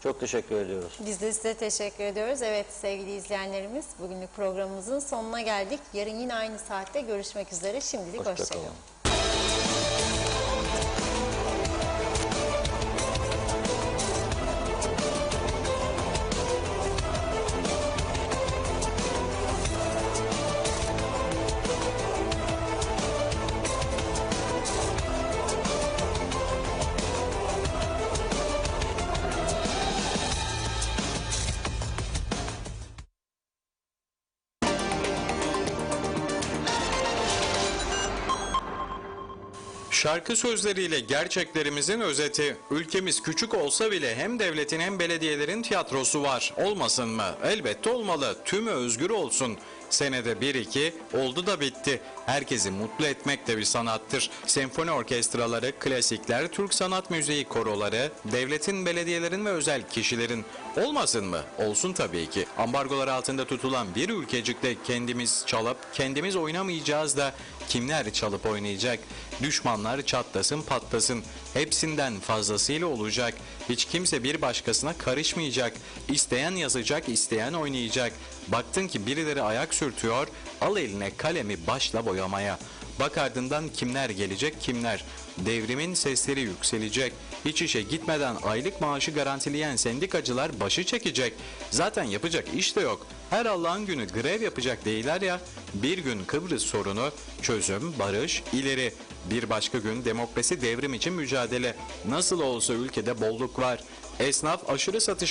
Çok teşekkür ediyoruz. Biz de size teşekkür ediyoruz. Evet sevgili izleyenlerimiz, bugünlük programımızın sonuna geldik. Yarın yine aynı saatte görüşmek üzere. Şimdilik Hoşça hoşça kalın. kalın. Şarkı sözleriyle gerçeklerimizin özeti. Ülkemiz küçük olsa bile hem devletin hem belediyelerin tiyatrosu var. Olmasın mı? Elbette olmalı. Tümü özgür olsun. Senede 1-2 oldu da bitti. Herkesi mutlu etmek de bir sanattır. Senfoni orkestraları, klasikler, Türk sanat müziği koroları, devletin, belediyelerin ve özel kişilerin. Olmasın mı? Olsun tabii ki. Ambargolar altında tutulan bir ülkecikte kendimiz çalıp kendimiz oynamayacağız da kimler çalıp oynayacak? Düşmanlar çatlasın patlasın. Hepsinden fazlasıyla olacak. Hiç kimse bir başkasına karışmayacak. İsteyen yazacak, isteyen oynayacak. Baktın ki birileri ayak sürtüyor, al eline kalemi başla boyamaya. Bak ardından kimler gelecek, kimler. Devrimin sesleri yükselecek. Hiç işe gitmeden aylık maaşı garantileyen sendikacılar başı çekecek. Zaten yapacak iş de yok. Her Allah'ın günü grev yapacak değiller ya. Bir gün Kıbrıs sorunu, çözüm, barış, ileri. Bir başka gün demokrasi, devrim için mücadele. Nasıl olsa ülkede bolluk var. Esnaf aşırı satış